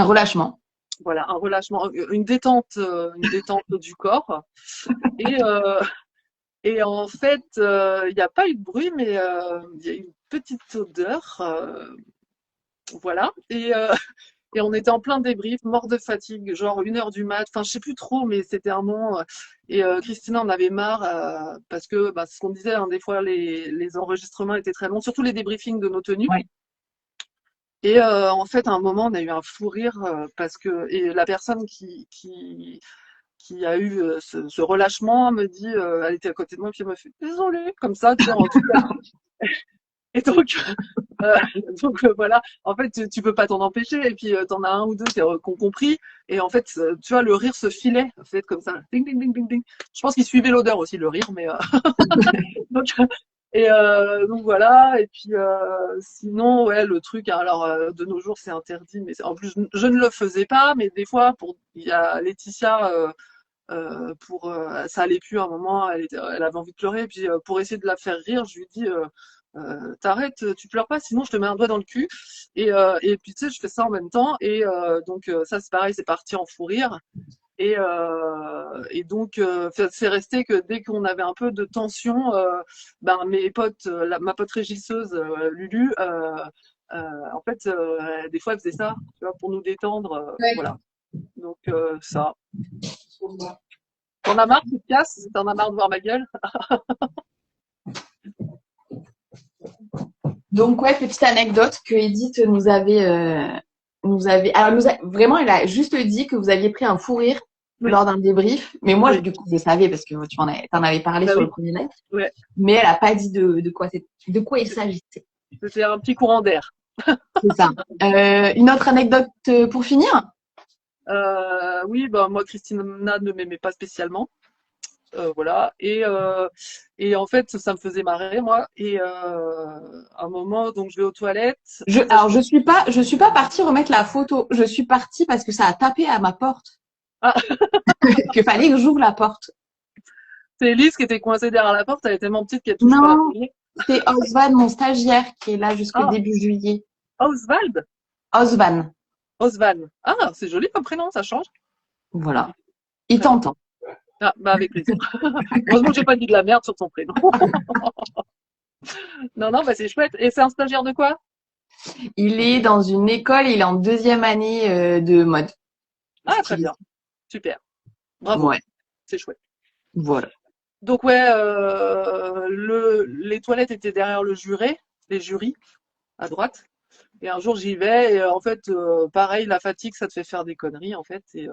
relâchement. voilà, un relâchement, une détente du corps. Et, euh, et en fait, il n'y a pas eu de bruit, mais il y a eu une petite odeur. Voilà. Et on était en plein débrief, mort de fatigue, genre 1 heure du mat. Enfin, je sais plus trop, mais c'était un moment. Et Christina en avait marre parce que, bah, c'est ce qu'on disait, hein, des fois les enregistrements étaient très longs, surtout les débriefings de nos tenues. Ouais. Et en fait, à un moment, on a eu un fou rire parce que et la personne qui a eu ce relâchement me dit, elle était à côté de moi, puis elle me fait désolée, comme ça, tu vois, en tout cas. Et donc, euh, voilà, en fait, tu peux pas t'en empêcher. Et puis, t'en as un ou deux qui ont compris. Et en fait, tu vois, le rire se filait, en fait, comme ça. Ding, ding, ding, ding, ding. Je pense qu'il suivait l'odeur aussi, le rire, mais donc, Et donc voilà. Et puis sinon, ouais, le truc. Alors de nos jours, c'est interdit, mais en plus, je ne le faisais pas. Mais des fois, il y a Laetitia. Pour ça allait plus à un moment, elle avait envie de pleurer, et puis pour essayer de la faire rire, je lui dis t'arrêtes, tu pleures pas, sinon je te mets un doigt dans le cul. Et puis tu sais, je fais ça en même temps, et donc ça c'est pareil, c'est parti en fou rire. Et donc c'est resté que dès qu'on avait un peu de tension, ben mes potes, ma pote régisseuse Lulu, en fait, des fois elle faisait ça, tu vois, pour nous détendre, Ouais. voilà. Donc ça. T'en as marre, tu te casses? T'en as marre de voir ma gueule? Donc, ouais, petite anecdote que Edith alors, vraiment, elle a juste dit que vous aviez pris un fou rire Oui. lors d'un débrief. Mais moi, Oui. du coup, je savais parce que t'en avais parlé Bah sur oui. le premier live. Ouais. Mais elle a pas dit de quoi il s'agissait. C'était un petit courant d'air. C'est ça. Une autre anecdote pour finir? Oui, bah moi, Christina ne m'aimait pas spécialement. Voilà. Et en fait, ça me faisait marrer, moi. Et à un moment, donc je vais aux toilettes. Alors, je suis pas partie remettre la photo. Je suis partie parce que ça a tapé à ma porte. Ah, Qu'il fallait que j'ouvre la porte. c'est Elise qui était coincée derrière la porte. Elle est tellement petite qu'elle touche pas la Non, poignée. c'est Osvan, mon stagiaire, qui est là jusqu'au Ah, début juillet. Oswald? Osvan. Osvan. Ah, c'est joli comme prénom, ça change. Voilà. Il Ouais. t'entend. Ah, bah avec plaisir. Heureusement que j'ai pas dit de la merde sur son prénom. Non, non, bah c'est chouette. Et c'est un stagiaire de quoi? Il est dans une école, il est en deuxième année de mode. Ah, très Styliste. bien. Super. Bravo. Ouais, C'est chouette. voilà. Donc ouais, les toilettes étaient derrière les jurys, à droite. Et un jour j'y vais et en fait, pareil, la fatigue, ça te fait faire des conneries en fait. Et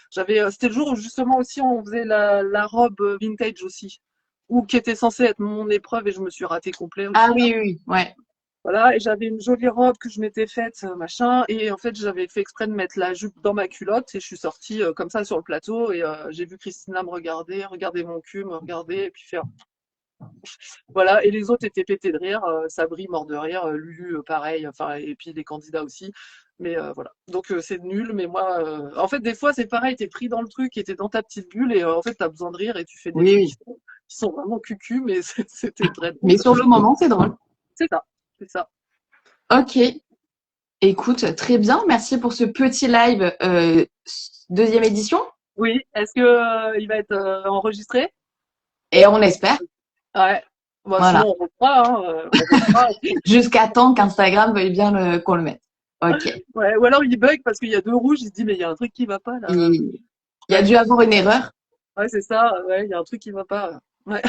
c'était le jour où justement aussi on faisait la robe vintage aussi, ou qui était censée être mon épreuve et je me suis ratée complet Ah aussi. oui, oui, oui, ouais. Voilà, et j'avais une jolie robe que je m'étais faite, machin, et en fait j'avais fait exprès de mettre la jupe dans ma culotte et je suis sortie comme ça sur le plateau et j'ai vu Christina me regarder mon cul, me regarder et puis faire voilà, et les autres étaient pétés de rire, Sabri mort de rire, Lulu pareil, enfin et puis les candidats aussi. Mais voilà. Donc c'est nul, mais moi en fait des fois c'est pareil, t'es pris dans le truc et t'es dans ta petite bulle et en fait t'as besoin de rire et tu fais des Oui, trucs oui. qui sont vraiment cucu, mais c'était très Mais drôle. sur le moment, c'est drôle. C'est ça, c'est ça. Ok. Écoute, très bien. Merci pour ce petit live deuxième édition. Oui, est-ce que il va être enregistré? Et on espère. Ouais. Bon, Voilà. sinon on reprend, hein, on reprend. Jusqu'à temps qu'Instagram veuille bien qu'on le mette. Ok. Ouais, ou alors il bug parce qu'il y a deux rouges, il se dit mais il y a un truc qui va pas là. Il y a Ouais, dû avoir une erreur. ouais, c'est ça, ouais, il y a un truc qui va pas. Ouais.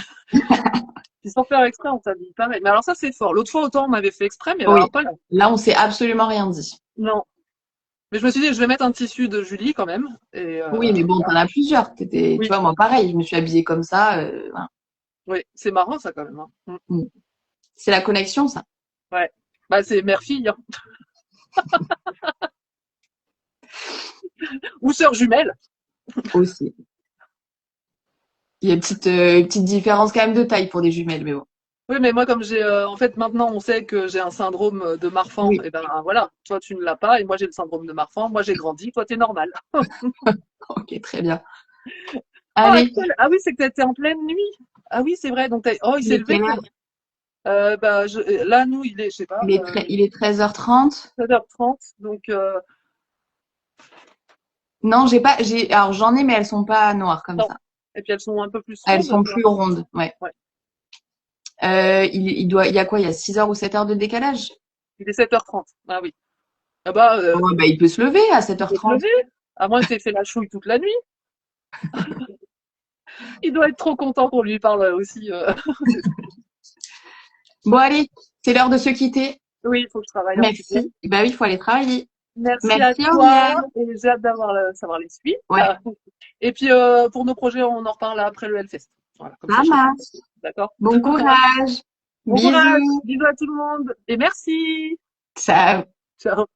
Puis sans faire exprès, on s'habille pareil. Mais alors ça c'est fort. L'autre fois autant on m'avait fait exprès, mais Oui. alors pas là. Là, on s'est absolument rien dit. Non. Mais je me suis dit je vais mettre un tissu de Julie quand même. Et Oui, mais bon, t'en as plusieurs. Tu oui, vois, moi, pareil, je me suis habillée comme ça. Voilà. oui, c'est marrant ça quand même, hein. Mm. C'est la connexion, ça. Ouais. Bah c'est mère-fille, hein. Ou sœur jumelle. Aussi. Il y a une petite différence quand même de taille pour des jumelles, mais bon. Oui, mais moi, comme j'ai, en fait, maintenant, on sait que j'ai un syndrome de Marfan. Oui. Et ben voilà, toi, tu ne l'as pas, et moi, j'ai le syndrome de Marfan. Moi, j'ai grandi, toi, t'es normal. Ok, très bien. Oh, Allez, Axel, ah oui, c'est que t'étais en pleine nuit. Ah oui, c'est vrai. Donc, oh, il il s'est est levé. quelle heure? Bah, là, nous, il est, je sais pas, Il est 13h30. 16h30. Donc, Non, alors j'en ai, mais elles sont pas noires comme non. ça. Et puis, elles sont un peu plus Elles rondes, sont tu vois. plus rondes, ouais. Ouais. Il y a quoi? Il y a 6 heures ou 7 heures de décalage? Il est 7h30. Ah oui. Ah bah, Oh, bah, il peut se lever à il peut se 7h30. lever. À moins que t'aies fait la chouille toute la nuit. Il doit être trop content qu'on lui parle aussi. Bon, allez, c'est l'heure de se quitter. Oui, il faut que je travaille un petit peu. Merci. Bah oui, il faut aller travailler. Merci à Merci, toi Aurélien. et j'ai hâte savoir les suites. Ouais, Et puis pour nos projets, on en reparle après le Hellfest. Voilà, comme ça ça je sais pas. marche. D'accord? Bon courage. Bon courage, Bisous. bisous à tout le monde et merci. Ciao. Ciao.